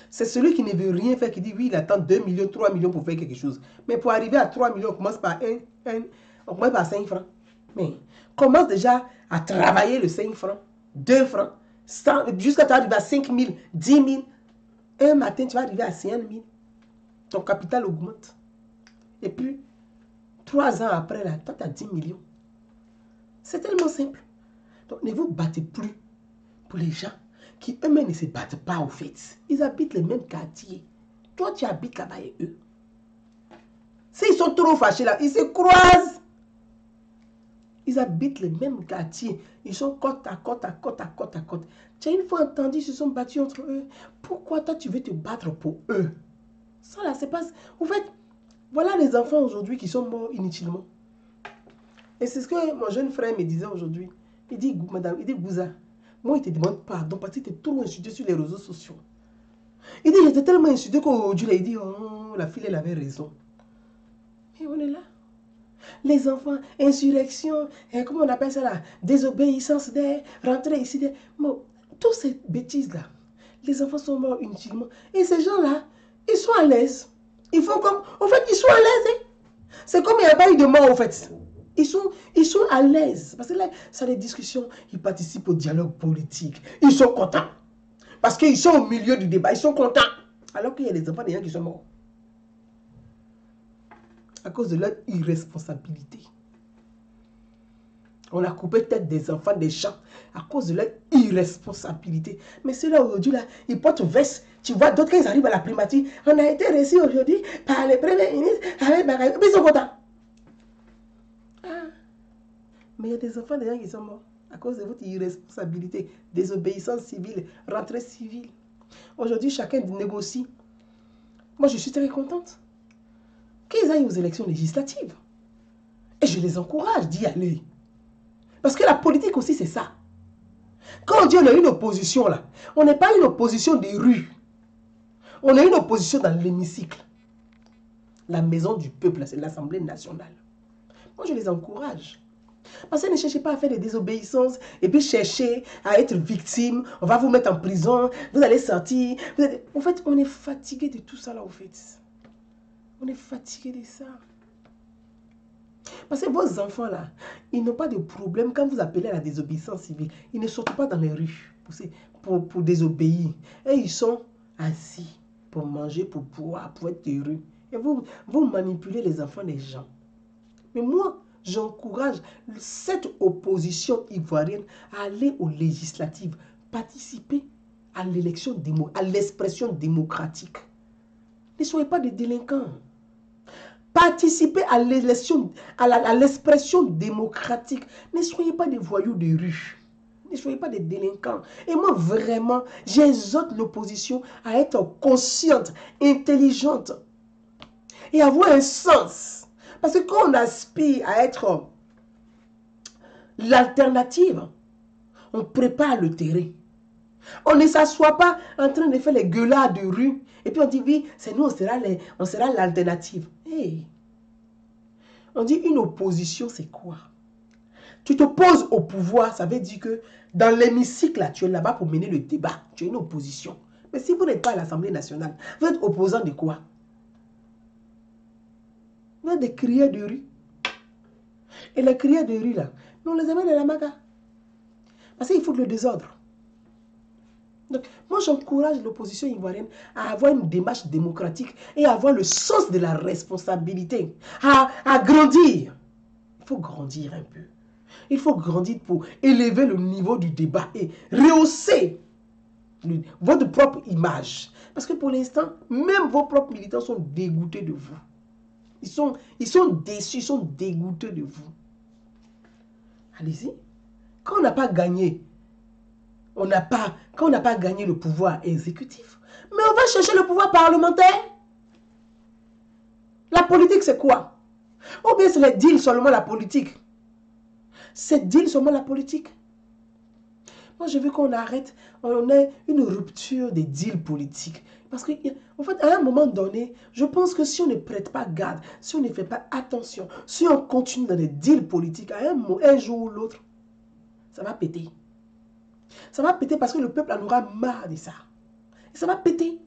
C'est celui qui ne veut rien faire, qui dit oui, il attend 2 millions, 3 millions pour faire quelque chose. Mais pour arriver à 3 millions, on commence par on commence par 5 francs. Mais commence déjà à travailler le 5 francs, 2 francs, jusqu'à arriver à 5 000, 10 000. Un matin, tu vas arriver à 5 000. Ton capital augmente. Et puis, 3 ans après, là, toi, tu as 10 millions. C'est tellement simple. Donc, ne vous battez plus pour les gens qui eux-mêmes ne se battent pas au fait. Ils habitent les mêmes quartiers. Toi, tu habites là-bas et eux. S'ils sont trop fâchés là, ils se croisent. Ils habitent les mêmes quartiers. Ils sont côte à côte, à côte, à côte, à côte. Tu as une fois entendu, ils se sont battus entre eux. Pourquoi toi, tu veux te battre pour eux? Ça là, c'est pas... En fait, voilà les enfants aujourd'hui qui sont morts inutilement. Et c'est ce que mon jeune frère me disait aujourd'hui. Il dit, madame, il dit, Gouza, moi, il te demande pardon parce qu'il était trop insulté sur les réseaux sociaux. Il dit, j'étais tellement insulté qu'aujourd'hui, il dit, oh, la fille, elle avait raison. Et on est là. Les enfants, insurrection, comment on appelle ça là? Désobéissance des, rentrer ici. Bon, toutes ces bêtises-là, les enfants sont morts inutilement. Et ces gens-là, ils sont à l'aise. Ils font comme, en fait, ils sont à l'aise. Hein? C'est comme il n'y a pas eu de mort, en fait. Ils sont à l'aise. Parce que là, c'est des discussions. Ils participent au dialogue politique. Ils sont contents. Parce qu'ils sont au milieu du débat. Ils sont contents. Alors qu'il y a des enfants, des gens qui sont morts. À cause de leur irresponsabilité. On a coupé tête des enfants, des gens, à cause de leur irresponsabilité. Mais ceux-là, aujourd'hui, là, ils portent veste. Tu vois, d'autres, quand ils arrivent à la primature, on a été reçus aujourd'hui par le premier ministre, avec Bagay. Mais ils sont contents. Ah. Mais il y a des enfants, des gens qui sont morts à cause de votre irresponsabilité, désobéissance civile, rentrée civile. Aujourd'hui, chacun négocie. Moi, je suis très contente qu'ils aillent aux élections législatives. Et je les encourage d'y aller. Parce que la politique aussi, c'est ça. Quand on dit on a une opposition là, on n'est pas une opposition des rues. On a une opposition dans l'hémicycle. La maison du peuple, c'est l'Assemblée nationale. Moi, je les encourage. Parce que ne cherchez pas à faire des désobéissances et puis chercher à être victime. On va vous mettre en prison, vous allez sortir. En fait, on est fatigué de tout ça là, au fait. On est fatigué de ça. Parce que vos enfants là, ils n'ont pas de problème quand vous appelez à la désobéissance civile. Ils ne sortent pas dans les rues pour désobéir. Et ils sont assis pour manger, pour boire, pour être heureux. Et vous manipulez les enfants des gens. Mais moi, j'encourage cette opposition ivoirienne à aller aux législatives, participer à l'élection, à l'expression démocratique. Ne soyez pas des délinquants. Participez à l'élection, à l'expression démocratique. Ne soyez pas des voyous de rue. Ne soyez pas des délinquants. Et moi, vraiment, j'exhorte l'opposition à être consciente, intelligente et avoir un sens. Parce que quand on aspire à être l'alternative, on prépare le terrain. On ne s'assoit pas en train de faire les gueulades de rue. Et puis on dit, oui, c'est nous, on sera l'alternative. Hey. On dit une opposition, c'est quoi? Tu t'opposes au pouvoir, ça veut dire que dans l'hémicycle, tu es là-bas pour mener le débat. Tu es une opposition. Mais si vous n'êtes pas à l'Assemblée nationale, vous êtes opposant de quoi? Vous êtes des crieurs de rue. Et les crieurs de rue, là, on les amène à la maca. Parce qu'il faut le désordre. Donc, moi, j'encourage l'opposition ivoirienne à avoir une démarche démocratique et à avoir le sens de la responsabilité, à grandir. Il faut grandir un peu. Il faut grandir pour élever le niveau du débat et rehausser votre propre image. Parce que pour l'instant, même vos propres militants sont dégoûtés de vous. Ils sont déçus, ils sont dégoûtés de vous. Allez-y. Quand on n'a pas gagné, quand on n'a pas gagné le pouvoir exécutif, mais on va chercher le pouvoir parlementaire. La politique, c'est quoi? Ou bien c'est les deals seulement la politique? C'est deal seulement la politique? Moi, je veux qu'on arrête, on ait une rupture des deals politiques. Parce qu'en fait, à un moment donné, je pense que si on ne prête pas garde, si on ne fait pas attention, si on continue dans des deals politiques, un jour ou l'autre, ça va péter. Ça va péter parce que le peuple en aura marre de ça. Et ça va péter.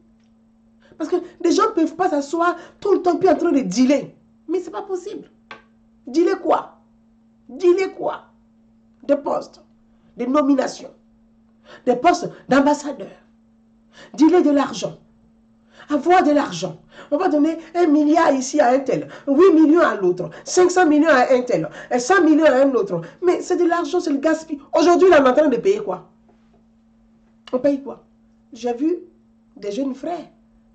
Parce que les gens ne peuvent pas s'asseoir tout le temps puis en train de dealer. Mais ce n'est pas possible. Dealer quoi? Dealer quoi? Des postes, des nominations, des postes d'ambassadeur. Dealer de l'argent. Avoir de l'argent. On va donner 1 milliard ici à un tel, 8 millions à l'autre, 500 millions à un tel, et 100 millions à un autre. Mais c'est de l'argent, c'est le gaspillage. Aujourd'hui, on est en train de payer quoi? On paye quoi? J'ai vu des jeunes frères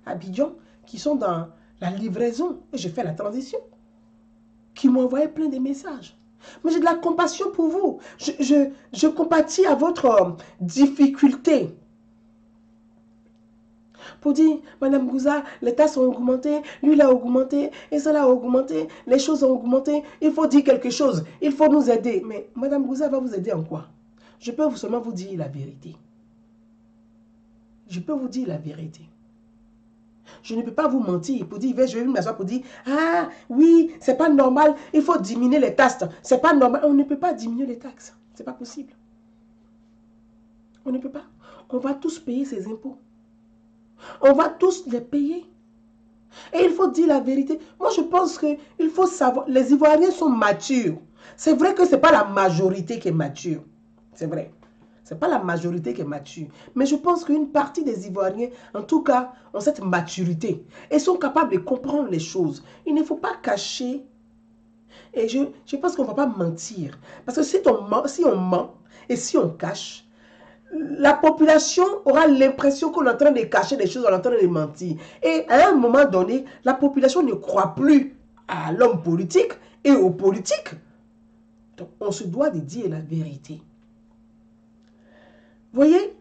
à Abidjan qui sont dans la livraison, et je fais la transition, qui m'ont envoyé plein de messages. Mais j'ai de la compassion pour vous. Je compatis à votre difficulté. Pour dire, Madame Gouza, les tasses ont augmenté, lui l'a augmenté, et cela a augmenté, les choses ont augmenté, il faut dire quelque chose, il faut nous aider. Mais Madame Gouza va vous aider en quoi? Je peux seulement vous dire la vérité. Je peux vous dire la vérité. Je ne peux pas vous mentir pour dire, je vais m'asseoir pour dire, ah oui, c'est pas normal, il faut diminuer les taxes. C'est pas normal. On ne peut pas diminuer les taxes. C'est pas possible. On ne peut pas. On va tous payer ces impôts. On va tous les payer. Et il faut dire la vérité. Moi, je pense qu'il faut savoir, les Ivoiriens sont matures. C'est vrai que ce n'est pas la majorité qui est mature. C'est vrai. Ce n'est pas la majorité qui est mature. Mais je pense qu'une partie des Ivoiriens, en tout cas, ont cette maturité. Et sont capables de comprendre les choses. Il ne faut pas cacher. Et je pense qu'on ne va pas mentir. Parce que si on ment et si on cache, la population aura l'impression qu'on est en train de cacher des choses, on est en train de mentir. Et à un moment donné, la population ne croit plus à l'homme politique et aux politiques. Donc, on se doit de dire la vérité. Vous voyez,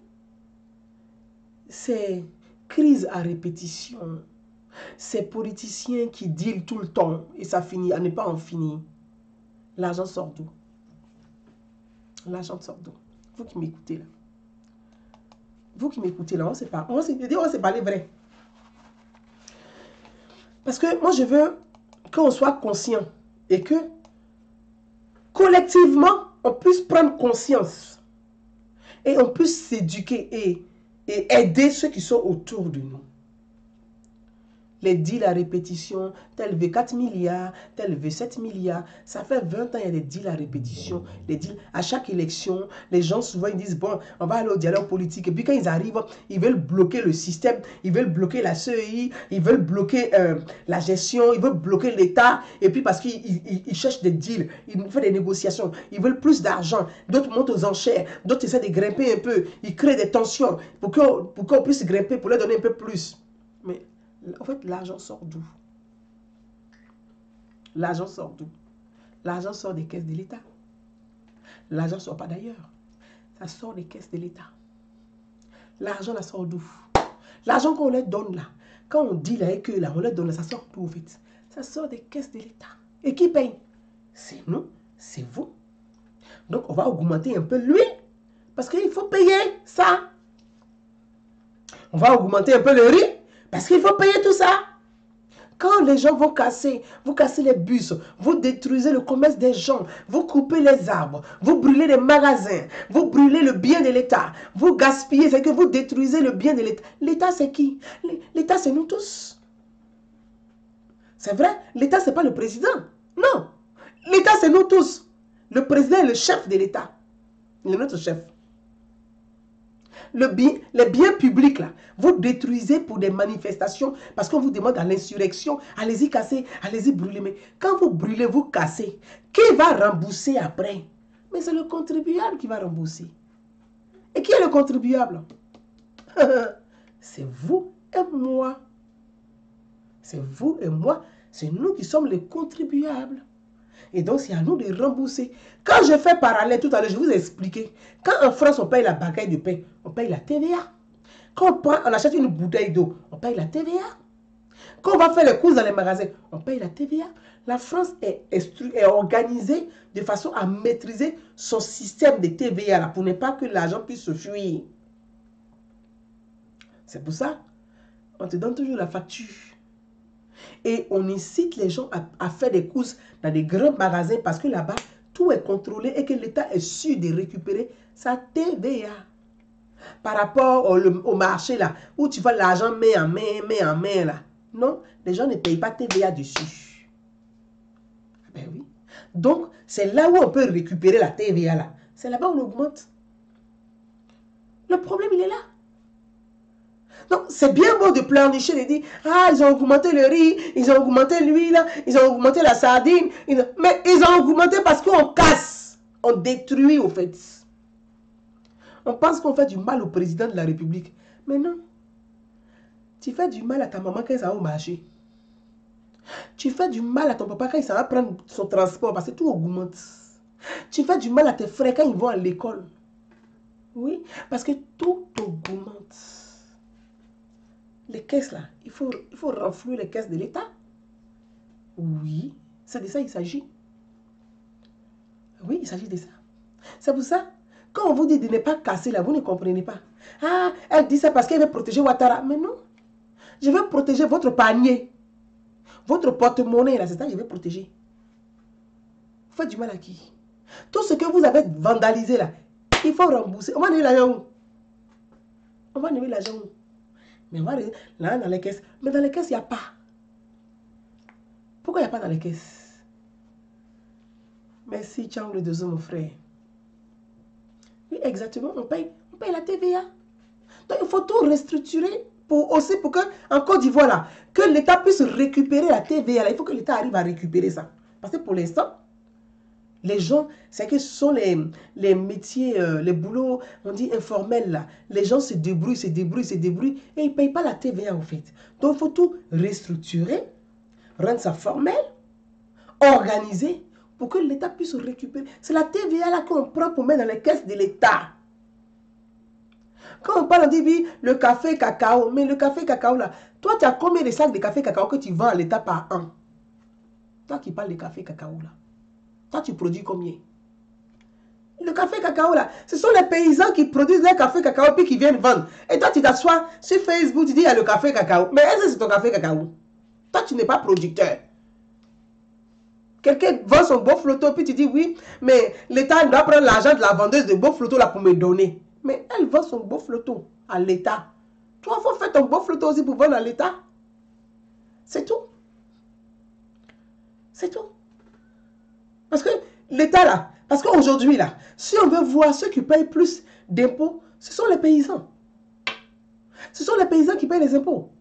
ces crises à répétition, ces politiciens qui dealent tout le temps et ça finit à ne pas en finir. L'argent sort d'où? L'argent sort d'où? Vous qui m'écoutez là. Vous qui m'écoutez là, on s'est parlé vrai. Parce que moi, je veux qu'on soit conscient et que collectivement, on puisse prendre conscience et on puisse s'éduquer et aider ceux qui sont autour de nous. Les deals à répétition, tel veut 4 milliards, tel veut 7 milliards. Ça fait 20 ans, il y a des deals à répétition. Les deals, à chaque élection, les gens souvent ils disent, bon, on va aller au dialogue politique. Et puis quand ils arrivent, ils veulent bloquer le système, ils veulent bloquer la CEI, ils veulent bloquer la gestion, ils veulent bloquer l'État. Et puis parce qu'ils cherchent des deals, ils font des négociations, ils veulent plus d'argent. D'autres montent aux enchères, d'autres essaient de grimper un peu. Ils créent des tensions pour qu'on puisse grimper, pour leur donner un peu plus. Mais en fait, l'argent sort d'où? L'argent sort d'où? L'argent sort des caisses de l'État. L'argent ne sort pas d'ailleurs. Ça sort des caisses de l'État. L'argent, la sort d'où? L'argent qu'on leur donne là, quand on dit là et que là, on leur donne là, ça sort d'où en fait? Ça sort des caisses de l'État. Et qui paye? C'est nous, c'est vous. Donc, on va augmenter un peu l'huile parce qu'il faut payer ça. On va augmenter un peu le riz parce qu'il faut payer tout ça. Quand les gens vont casser, vous cassez les bus, vous détruisez le commerce des gens, vous coupez les arbres, vous brûlez les magasins, vous brûlez le bien de l'État, vous gaspillez, c'est que vous détruisez le bien de l'État. L'État, c'est qui? L'État, c'est nous tous. C'est vrai, l'État, ce n'est pas le président. Non, l'État, c'est nous tous. Le président est le chef de l'État. Il est notre chef. Les biens publics, là, vous détruisez pour des manifestations parce qu'on vous demande à l'insurrection, allez-y casser, allez-y brûler. Mais quand vous brûlez, vous cassez, qui va rembourser après? Mais c'est le contribuable qui va rembourser. Et qui est le contribuable? C'est vous et moi. C'est vous et moi. C'est nous qui sommes les contribuables. Et donc, c'est à nous de rembourser. Quand je fais parallèle, tout à l'heure, je vous ai expliqué. Quand en France, on paye la baguette de pain, on paye la TVA. Quand on achète une bouteille d'eau, on paye la TVA. Quand on va faire les courses dans les magasins, on paye la TVA. La France est organisée de façon à maîtriser son système de TVA là, pour ne pas que l'argent puisse se fuir. C'est pour ça, on te donne toujours la facture. Et on incite les gens à faire des courses dans des grands magasins parce que là-bas, tout est contrôlé et que l'État est sûr de récupérer sa TVA. Par rapport au marché là, où tu vois l'argent main en main là. Non, les gens ne payent pas TVA dessus. Ben oui. Donc, c'est là où on peut récupérer la TVA là. C'est là-bas où on augmente. Le problème, il est là. Donc, c'est bien beau de pleurnicher, de dire, ah, ils ont augmenté le riz, ils ont augmenté l'huile, ils ont augmenté la sardine. Mais ils ont augmenté parce qu'on casse, on détruit au fait. On pense qu'on fait du mal au président de la République. Mais non. Tu fais du mal à ta maman quand elle s'en va au marché. Tu fais du mal à ton papa quand il s'en va prendre son transport parce que tout augmente. Tu fais du mal à tes frères quand ils vont à l'école. Oui, parce que tout augmente. Les caisses là, il faut renflouer les caisses de l'État. Oui, c'est de ça il s'agit. Oui, il s'agit de ça. C'est pour ça, quand on vous dit de ne pas casser là, vous ne comprenez pas. Ah, elle dit ça parce qu'elle veut protéger Ouattara. Mais non, je veux protéger votre panier. Votre porte-monnaie là, c'est ça que je veux protéger. Vous faites du mal à qui? Tout ce que vous avez vandalisé là, il faut rembourser. On va donner l'argent où? On va donner l'argent où? Mais on va là dans les caisses. Mais dans les caisses, il n'y a pas. Pourquoi il n'y a pas dans les caisses? Merci, Tchang le deuxième, mon frère. Oui, exactement, on paye la TVA. Donc, il faut tout restructurer aussi pour que, en Côte d'Ivoire, là, que l'État puisse récupérer la TVA. Là. Il faut que l'État arrive à récupérer ça. Parce que pour l'instant, les gens, c'est que ce sont les métiers, les boulots, on dit informels là. Les gens se débrouillent, se débrouillent, se débrouillent et ils ne payent pas la TVA en fait. Donc il faut tout restructurer, rendre ça formel, organiser pour que l'État puisse récupérer. C'est la TVA là qu'on prend pour mettre dans les caisses de l'État. Quand on parle, on dit oui, le café cacao, mais le café cacao là, toi tu as combien de sacs de café cacao que tu vends à l'État par an? Toi qui parles de café cacao là, toi tu produis combien? Le café cacao là, ce sont les paysans qui produisent le café cacao puis qui viennent vendre. Et toi tu t'assois sur Facebook, tu dis il y a le café cacao. Mais est-ce que c'est ton café cacao? Toi tu n'es pas producteur. Quelqu'un vend son beau flotto puis tu dis oui, mais l'État doit prendre l'argent de la vendeuse de beau flotto là pour me donner. Mais elle vend son beau flotto à l'État. Toi, il faut faire ton beau flotto aussi pour vendre à l'État. C'est tout. C'est tout. Parce que l'État là, parce qu'aujourd'hui là, si on veut voir ceux qui payent plus d'impôts, ce sont les paysans. Ce sont les paysans qui payent les impôts.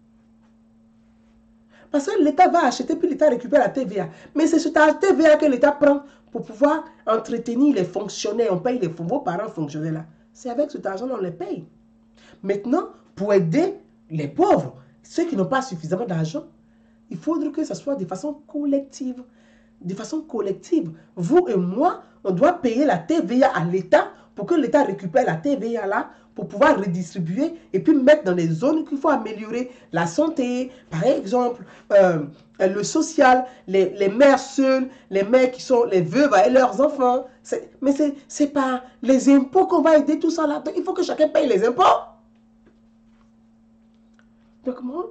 Parce que l'État va acheter, puis l'État récupère la TVA. Mais c'est cette TVA que l'État prend pour pouvoir entretenir les fonctionnaires. On paye les vos parents fonctionnaires là. C'est avec cet argent qu'on les paye. Maintenant, pour aider les pauvres, ceux qui n'ont pas suffisamment d'argent, il faudrait que ce soit de façon collective. De façon collective. Vous et moi, on doit payer la TVA à l'État pour que l'État récupère la TVA là pour pouvoir redistribuer et puis mettre dans les zones qu'il faut améliorer la santé, par exemple, le social, les mères seules, les mères qui sont les veuves et leurs enfants. Mais c'est pas les impôts qu'on va aider tout ça là. Donc, il faut que chacun paye les impôts. Donc moi,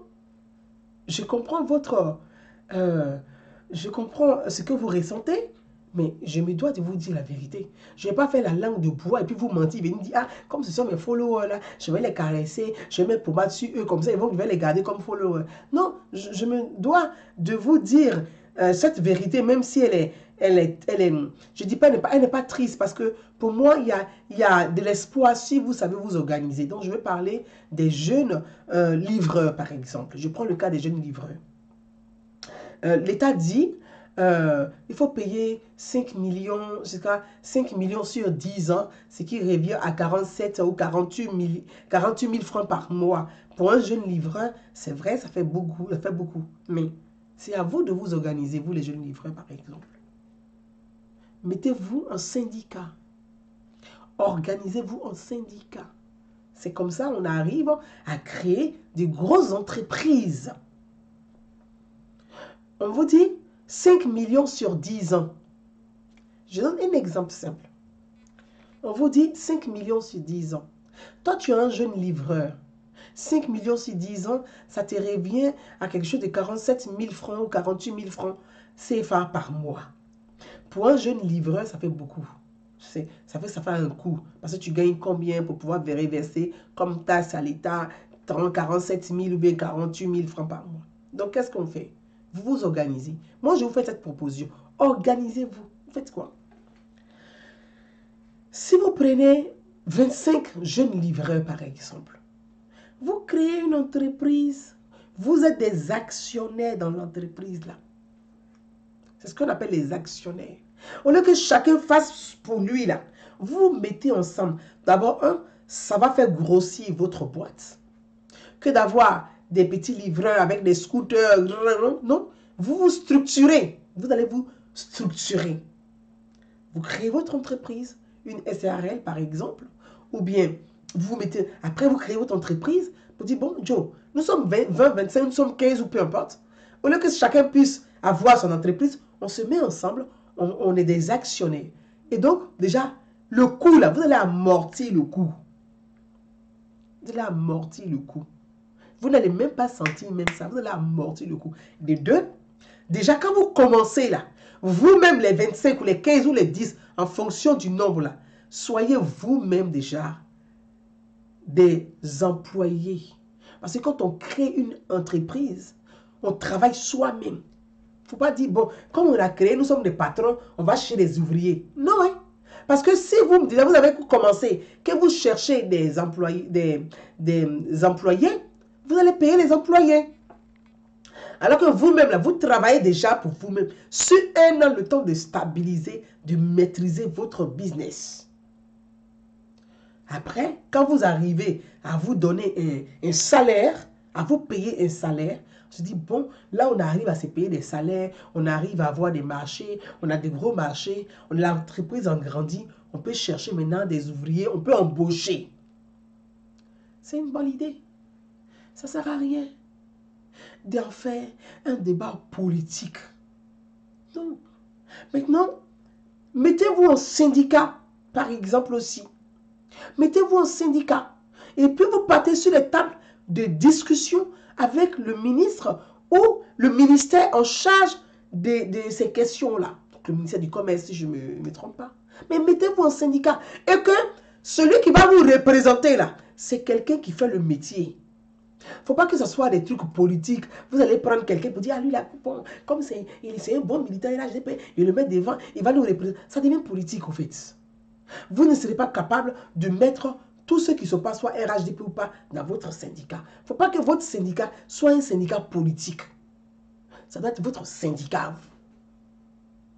je comprends je comprends ce que vous ressentez, mais je me dois de vous dire la vérité. Je ne vais pas faire la langue de bois et puis vous mentir. Venir dire, ah, comme ce sont mes followers là, je vais les caresser, je vais mettre pommade sur eux, comme ça, je vais les garder comme followers. Non, je me dois de vous dire cette vérité, même si elle est, je dis pas, elle n'est pas triste, parce que pour moi, il y a de l'espoir si vous savez vous organiser. Donc, je vais parler des jeunes livreurs, par exemple. Je prends le cas des jeunes livreurs. L'État dit, il faut payer 5 millions, jusqu'à 5 millions sur 10 ans, ce qui revient à 47 ou 48 000 francs par mois. Pour un jeune livreur, c'est vrai, ça fait beaucoup, Mais c'est à vous de vous organiser, vous les jeunes livreurs, par exemple. Mettez-vous en syndicat. Organisez-vous en syndicat. C'est comme ça qu'on arrive à créer de grosses entreprises. On vous dit 5 millions sur 10 ans. Je donne un exemple simple. On vous dit 5 millions sur 10 ans. Toi, tu es un jeune livreur. 5 millions sur 10 ans, ça te revient à quelque chose de 47 000 francs ou 48 000 francs CFA par mois. Pour un jeune livreur, ça fait beaucoup. Ça fait un coût. Parce que tu gagnes combien pour pouvoir reverser comme taxe à l'État 47 000 ou bien 48 000 francs par mois. Donc, qu'est-ce qu'on fait? Vous vous organisez. Moi, je vous fais cette proposition. Organisez-vous. Vous faites quoi? Si vous prenez 25 jeunes livreurs, par exemple, vous créez une entreprise. Vous êtes des actionnaires dans l'entreprise là. C'est ce qu'on appelle les actionnaires. Au lieu que chacun fasse pour lui là, vous mettez ensemble. D'abord, ça va faire grossir votre boîte. Que d'avoir des petits livreurs avec des scooters. Non, vous vous structurez. Vous allez vous structurer. Vous créez votre entreprise, une SARL par exemple, ou bien vous mettez, après vous créez votre entreprise, vous dites, bon, Joe, nous sommes 20, 25, nous sommes 15 ou peu importe. Au lieu que chacun puisse avoir son entreprise, on se met ensemble, on est des actionnaires. Et donc, déjà, le coût là, vous allez amortir le coût. Vous allez amortir le coût. Vous n'allez même pas sentir même ça. Vous allez amortir le coût. De deux, déjà quand vous commencez là, vous-même les 25 ou les 15 ou les 10, en fonction du nombre là, soyez vous-même déjà des employés. Parce que quand on crée une entreprise, on travaille soi-même. Il ne faut pas dire, bon, comme on a créé, nous sommes des patrons, on va chercher des ouvriers. Non, hein? Parce que si vous avez commencé, que vous cherchez des employés, vous allez payer les employés. Alors que vous-même, là, vous travaillez déjà pour vous-même. Sur un an, le temps de stabiliser, de maîtriser votre business. Après, quand vous arrivez à vous donner un salaire, à vous payer un salaire, on se dit, bon, là, on arrive à se payer des salaires, on arrive à avoir des marchés, on a des gros marchés, l'entreprise en grandit, on peut chercher maintenant des ouvriers, on peut embaucher. C'est une bonne idée. Ça ne sert à rien d'en faire un débat politique. Non. Maintenant, mettez-vous en syndicat, par exemple aussi. Mettez-vous en syndicat. Et puis vous partez sur les tables de discussion avec le ministre ou le ministère en charge de ces questions-là. Donc le ministère du Commerce, si je ne me trompe pas. Mais mettez-vous en syndicat. Et que celui qui va vous représenter là, c'est quelqu'un qui fait le métier. Il ne faut pas que ce soit des trucs politiques. Vous allez prendre quelqu'un pour dire, ah lui là, bon, comme c'est un bon militaire, il le met devant, il va nous représenter. Ça devient politique au fait. Vous ne serez pas capable de mettre tout ce qui se passe, soit RHDP ou pas, dans votre syndicat. Il ne faut pas que votre syndicat soit un syndicat politique. Ça doit être votre syndicat.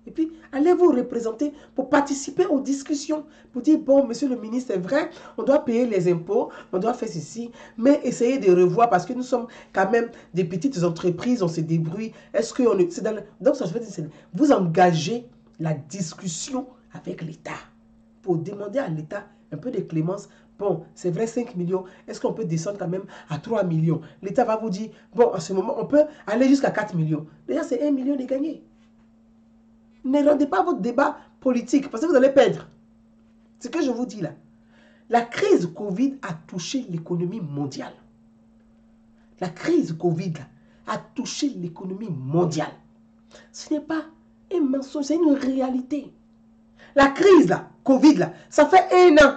Et puis, allez vous représenter pour participer aux discussions. Pour dire, bon, monsieur le ministre, c'est vrai, on doit payer les impôts, on doit faire ceci, mais essayez de revoir parce que nous sommes quand même des petites entreprises, on se débrouille. Est-ce qu'on est... Donc, ça veut dire, vous engagez la discussion avec l'État pour demander à l'État un peu de clémence. Bon, c'est vrai, 5 millions, est-ce qu'on peut descendre quand même à 3 millions? L'État va vous dire, bon, en ce moment, on peut aller jusqu'à 4 millions. Déjà, c'est 1 million de gagné. Ne rendez pas votre débat politique parce que vous allez perdre. C'est ce que je vous dis là. La crise Covid a touché l'économie mondiale. La crise Covid a touché l'économie mondiale. Ce n'est pas un mensonge, c'est une réalité. La crise là, Covid là, ça fait 1 an.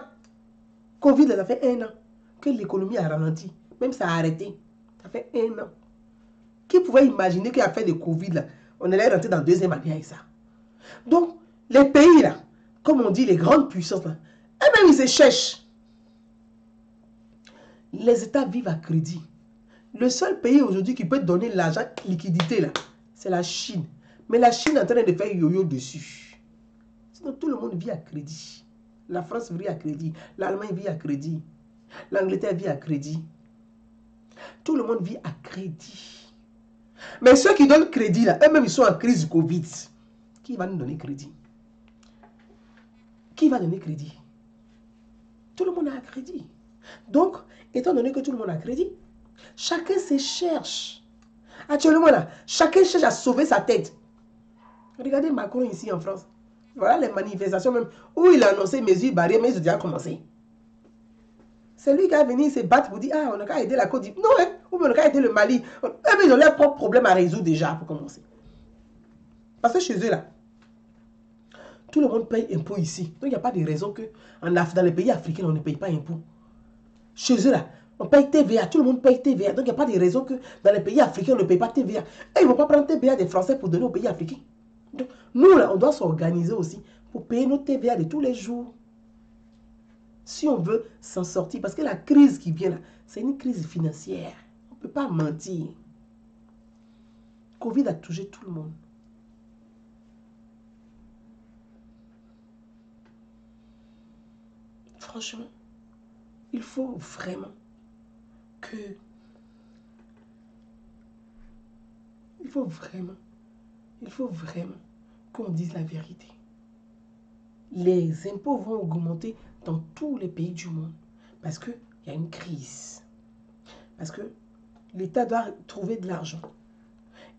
Covid là, ça fait 1 an que l'économie a ralenti. Même ça a arrêté. Ça fait 1 an. Qui pouvait imaginer qu'à la fin de Covid là, on allait rentrer dans la deuxième année avec ça? Donc, les pays là, comme on dit, les grandes puissances là, eux-mêmes ils se cherchent. Les États vivent à crédit. Le seul pays aujourd'hui qui peut donner l'argent liquidité là, c'est la Chine. Mais la Chine est en train de faire yo-yo dessus. Sinon, tout le monde vit à crédit. La France vit à crédit. L'Allemagne vit à crédit. L'Angleterre vit à crédit. Tout le monde vit à crédit. Mais ceux qui donnent crédit là, eux-mêmes ils sont en crise du Covid. Qui va nous donner crédit? Qui va donner crédit? Tout le monde a crédit. Donc, étant donné que tout le monde a crédit, chacun se cherche. Actuellement là, chacun cherche à sauver sa tête. Regardez Macron ici en France. Voilà les manifestations même où il a annoncé mesures barrières, mais ils ont déjà commencé. C'est lui qui a venu se battre pour dire, ah, on n'a qu'à aider la Côte d'Ivoire. Non, hein, ou on n'a qu'à aider le Mali. Ils ont leurs propres problèmes à résoudre déjà pour commencer. Parce que chez eux là, tout le monde paye impôt ici. Donc il n'y a pas de raison que dans les pays africains, on ne paye pas impôt. Chez eux là, on paye TVA. Tout le monde paye TVA. Donc il n'y a pas de raison que dans les pays africains, on ne paye pas TVA. Et ils ne vont pas prendre TVA des Français pour donner aux pays africains. Donc nous là, on doit s'organiser aussi pour payer nos TVA de tous les jours. Si on veut s'en sortir. Parce que la crise qui vient là, c'est une crise financière. On ne peut pas mentir. Covid a touché tout le monde. Franchement, il faut vraiment qu'on dise la vérité. Les impôts vont augmenter dans tous les pays du monde parce qu'il y a une crise. Parce que l'État doit trouver de l'argent.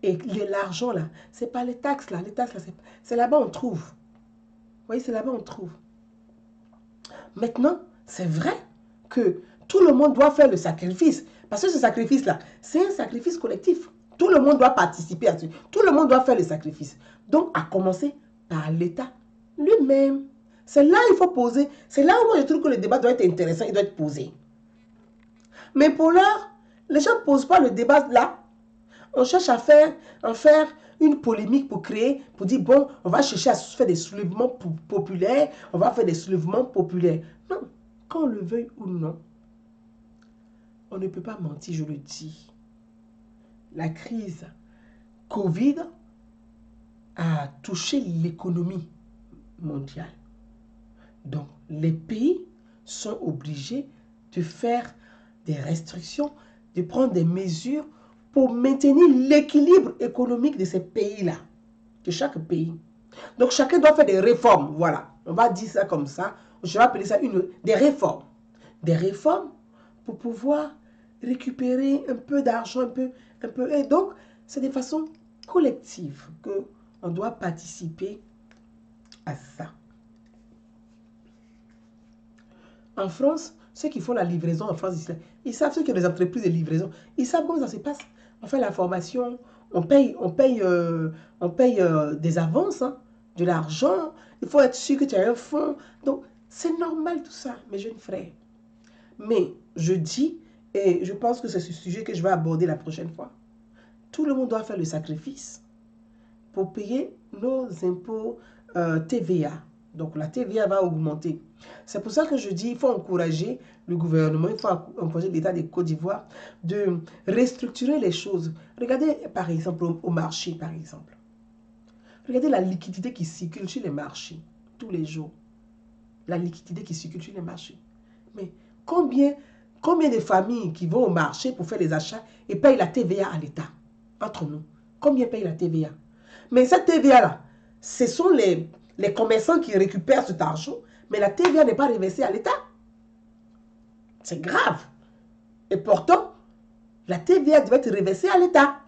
Et l'argent là, c'est pas les taxes là. Les taxes là, c'est là-bas on trouve. Vous voyez, c'est là-bas on trouve. Maintenant, c'est vrai que tout le monde doit faire le sacrifice. Parce que ce sacrifice-là, c'est un sacrifice collectif. Tout le monde doit participer à ce. Tout le monde doit faire le sacrifice. Donc, à commencer par l'État lui-même. C'est là qu'il faut poser. C'est là où moi je trouve que le débat doit être intéressant. Il doit être posé. Mais pour l'heure, les gens ne posent pas le débat là. On cherche à faire une polémique pour créer, pour dire, bon, on va chercher à faire des soulèvements populaires, on va faire des soulèvements populaires. Non, qu'on le veuille ou non, on ne peut pas mentir, je le dis. La crise Covid a touché l'économie mondiale. Donc, les pays sont obligés de faire des restrictions, de prendre des mesures pour maintenir l'équilibre économique de ces pays-là, de chaque pays. Donc, chacun doit faire des réformes, voilà. On va dire ça comme ça. Je vais appeler ça des réformes. Des réformes pour pouvoir récupérer un peu d'argent, un peu. Et donc, c'est de façon collective qu'on doit participer à ça. En France, ceux qui font la livraison en France, ils savent ce que les entreprises de livraison. Ils savent comment ça se passe. On fait la formation, on paye des avances, hein, de l'argent. Il faut être sûr que tu as un fonds. Donc, c'est normal tout ça, mes jeunes frères. Mais je dis, et je pense que c'est ce sujet que je vais aborder la prochaine fois, tout le monde doit faire le sacrifice pour payer nos impôts TVA. Donc la TVA va augmenter. C'est pour ça que je dis, il faut encourager le gouvernement, il faut encourager l'État de Côte d'Ivoire de restructurer les choses. Regardez par exemple au marché, par exemple. Regardez la liquidité qui circule sur les marchés tous les jours. La liquidité qui circule sur les marchés. Mais combien de familles qui vont au marché pour faire les achats et payent la TVA à l'État? Entre nous, combien payent la TVA? Mais cette TVA-là, ce sont les commerçants qui récupèrent cet argent, mais la TVA n'est pas reversée à l'État. C'est grave. Et pourtant, la TVA doit être reversée à l'État.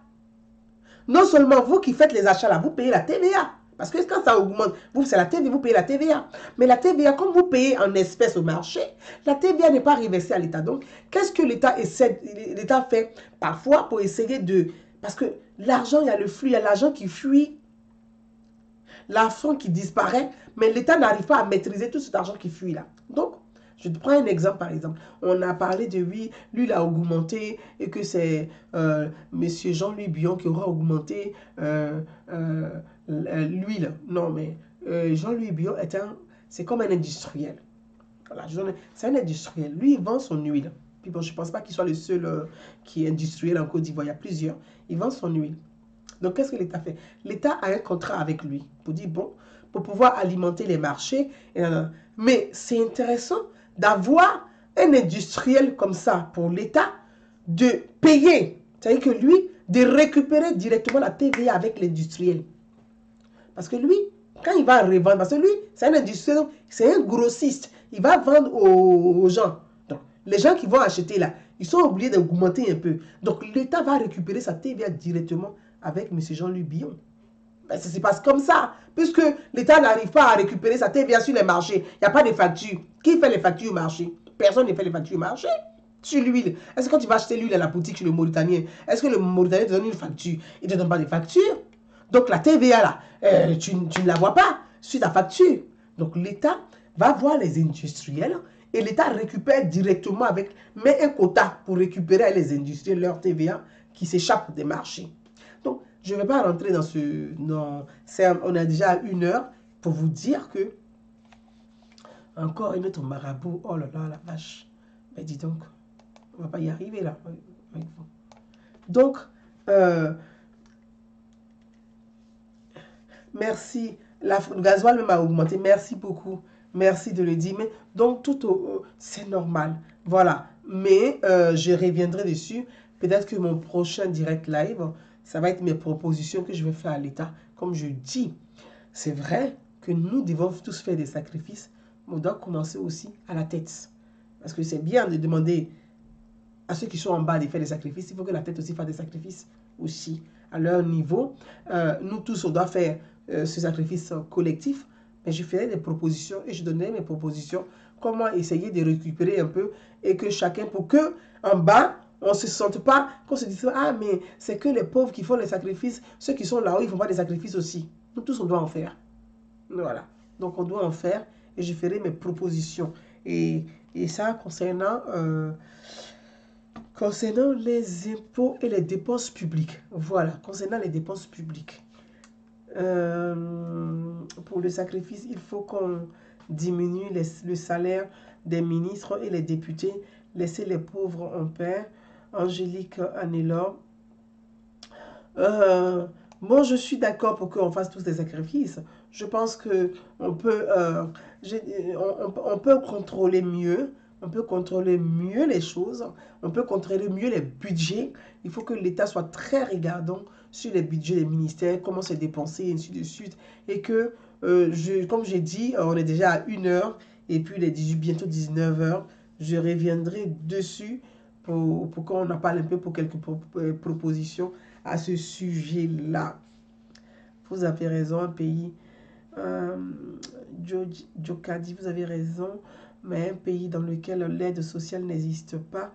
Non seulement vous qui faites les achats là, vous payez la TVA. Parce que quand ça augmente, c'est la TVA, vous payez la TVA. Mais la TVA, comme vous payez en espèces au marché, la TVA n'est pas reversée à l'État. Donc, qu'est-ce que l'État fait parfois pour essayer de... Parce que l'argent, il y a le flux, il y a l'argent qui fuit, l'argent qui disparaît, mais l'État n'arrive pas à maîtriser tout cet argent qui fuit là. Donc, je te prends un exemple par exemple. On a parlé de lui, il a augmenté et que c'est Monsieur Jean-Louis Billon qui aura augmenté l'huile. Non, mais Jean-Louis Billon c'est comme un industriel. Voilà, c'est un industriel. Lui, il vend son huile. Puis bon, je ne pense pas qu'il soit le seul qui est industriel en Côte d'Ivoire. Il y a plusieurs. Il vend son huile. Donc, qu'est-ce que l'État fait? L'État a un contrat avec lui pour dire, bon, pour pouvoir alimenter les marchés. Mais c'est intéressant d'avoir un industriel comme ça pour l'État de payer. C'est-à-dire que lui, de récupérer directement la TVA avec l'industriel. Parce que lui, quand il va revendre, parce que lui, c'est un industriel, c'est un grossiste. Il va vendre aux gens. Donc, les gens qui vont acheter là, ils sont obligés d'augmenter un peu. Donc, l'État va récupérer sa TVA directement avec M. Jean-Louis Billon. Ben, ça se passe comme ça. Puisque l'État n'arrive pas à récupérer sa TVA sur les marchés. Il n'y a pas de factures. Qui fait les factures au marché? Personne ne fait les factures au marché. Sur l'huile. Est-ce que quand tu vas acheter l'huile à la boutique chez le Mauritanien, est-ce que le Mauritanien te donne une facture? Il ne te donne pas de facture. Donc la TVA là, tu ne la vois pas sur ta facture. Donc l'État va voir les industriels et l'État récupère directement met un quota pour récupérer les industriels leur TVA qui s'échappe des marchés. Donc je ne vais pas rentrer dans ce... Non, on a déjà 1 heure pour vous dire que encore un autre marabout. Oh là là, la vache. Mais dis donc, on ne va pas y arriver là. Donc, merci. Le gasoil même a augmenté. Merci beaucoup. Merci de le dire. Mais, donc, c'est normal. Voilà. Mais je reviendrai dessus. Peut-être que mon prochain direct live, ça va être mes propositions que je vais faire à l'État. Comme je dis, c'est vrai que nous devons tous faire des sacrifices, mais on doit commencer aussi à la tête. Parce que c'est bien de demander à ceux qui sont en bas de faire des sacrifices. Il faut que la tête aussi fasse des sacrifices aussi à leur niveau. Nous tous, on doit faire ce sacrifice collectif. Mais je ferai des propositions et je donnerai mes propositions. Comment essayer de récupérer un peu et que chacun, pour que en bas, on ne se sente pas, qu'on se dise, ah, mais c'est que les pauvres qui font les sacrifices, ceux qui sont là-haut, ils ne font pas des sacrifices aussi. Nous tous, on doit en faire. Voilà. Donc, on doit en faire et je ferai mes propositions. Et ça, concernant les impôts et les dépenses publiques. Voilà, concernant les dépenses publiques. Pour le sacrifice, il faut qu'on diminue le salaire des ministres et les députés, laisser les pauvres en paix. Angélique Anelor. Bon, je suis d'accord pour qu'on fasse tous des sacrifices. Je pense que on peut, on peut contrôler mieux. On peut contrôler mieux les choses. On peut contrôler mieux les budgets. Il faut que l'État soit très regardant sur les budgets des ministères, comment c'est dépensé, et ainsi de suite. Et que, comme j'ai dit, on est déjà à 1 heure. Et puis, il est bientôt 19 heures. Je reviendrai dessus pour qu'on en parle un peu pour quelques propositions à ce sujet-là. Vous avez raison, un pays, euh, Jokadi, vous avez raison, mais un pays dans lequel l'aide sociale n'existe pas,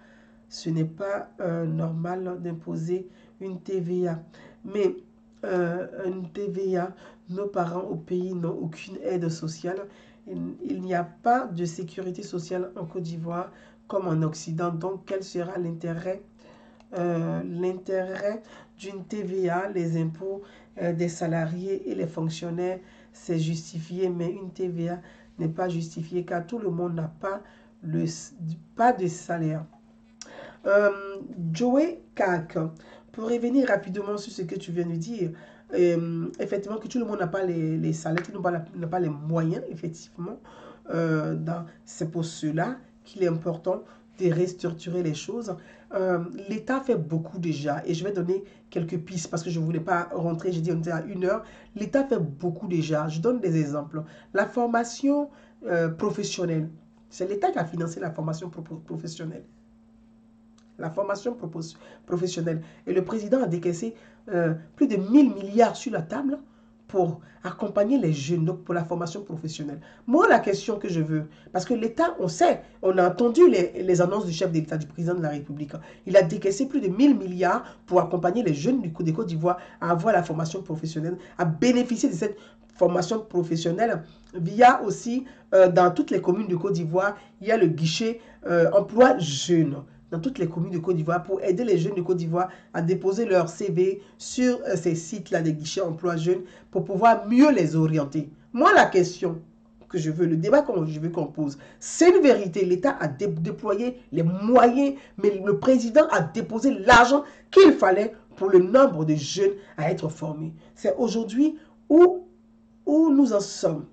ce n'est pas normal d'imposer une TVA. Mais une TVA, nos parents au pays n'ont aucune aide sociale. Il n'y a pas de sécurité sociale en Côte d'Ivoire comme en Occident. Donc, quel sera l'intérêt d'une TVA, les impôts des salariés et les fonctionnaires, c'est justifié, mais une TVA n'est pas justifiée car tout le monde n'a pas, pas de salaire. Joey Kak, pour revenir rapidement sur ce que tu viens de dire, effectivement que tout le monde n'a pas les salaires, tout le monde n'a pas les moyens, effectivement. C'est pour cela qu'il est important de restructurer les choses. L'État fait beaucoup déjà, et je vais donner quelques pistes parce que je ne voulais pas rentrer, j'ai dit on était à 1 heure. L'État fait beaucoup déjà. Je donne des exemples. La formation professionnelle, c'est l'État qui a financé la formation professionnelle. La formation professionnelle. Et le président a décaissé plus de 1000 milliards sur la table pour accompagner les jeunes, donc pour la formation professionnelle. Moi, la question que je veux, parce que l'État, on sait, on a entendu les annonces du chef de l'État, du président de la République. Il a décaissé plus de 1000 milliards pour accompagner les jeunes du Côte d'Ivoire à avoir la formation professionnelle, à bénéficier de cette formation professionnelle via aussi, dans toutes les communes de Côte d'Ivoire, il y a le guichet emploi jeune dans toutes les communes de Côte d'Ivoire pour aider les jeunes de Côte d'Ivoire à déposer leur CV sur ces sites-là des guichets emploi jeunes pour pouvoir mieux les orienter. Moi, la question que je veux, le débat que je veux qu'on pose, c'est une vérité. L'État a déployé les moyens, mais le président a déposé l'argent qu'il fallait pour le nombre de jeunes à être formés. C'est aujourd'hui où nous en sommes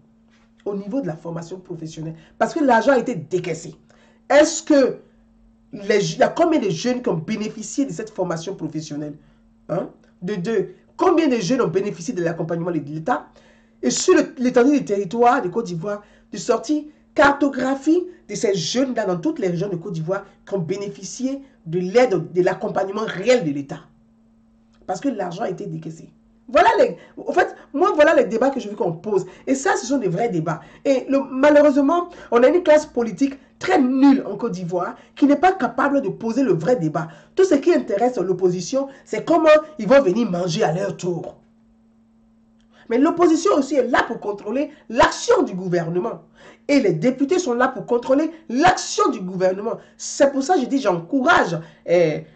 au niveau de la formation professionnelle. Parce que l'argent a été décaissé. Est-ce que il y a combien de jeunes qui ont bénéficié de cette formation professionnelle? De deux, combien de jeunes ont bénéficié de l'accompagnement de l'État? Et sur l'étendue du territoire de Côte d'Ivoire, de sortie cartographie de ces jeunes-là dans toutes les régions de Côte d'Ivoire qui ont bénéficié de l'aide, de l'accompagnement réel de l'État. Parce que l'argent a été décaissé. Voilà en fait, moi, voilà les débats que je veux qu'on pose. Et ça, ce sont des vrais débats. Et malheureusement, on a une classe politique très nulle en Côte d'Ivoire qui n'est pas capable de poser le vrai débat. Tout ce qui intéresse l'opposition, c'est comment ils vont venir manger à leur tour. Mais l'opposition aussi est là pour contrôler l'action du gouvernement. Et les députés sont là pour contrôler l'action du gouvernement. C'est pour ça que je dis, j'encourage les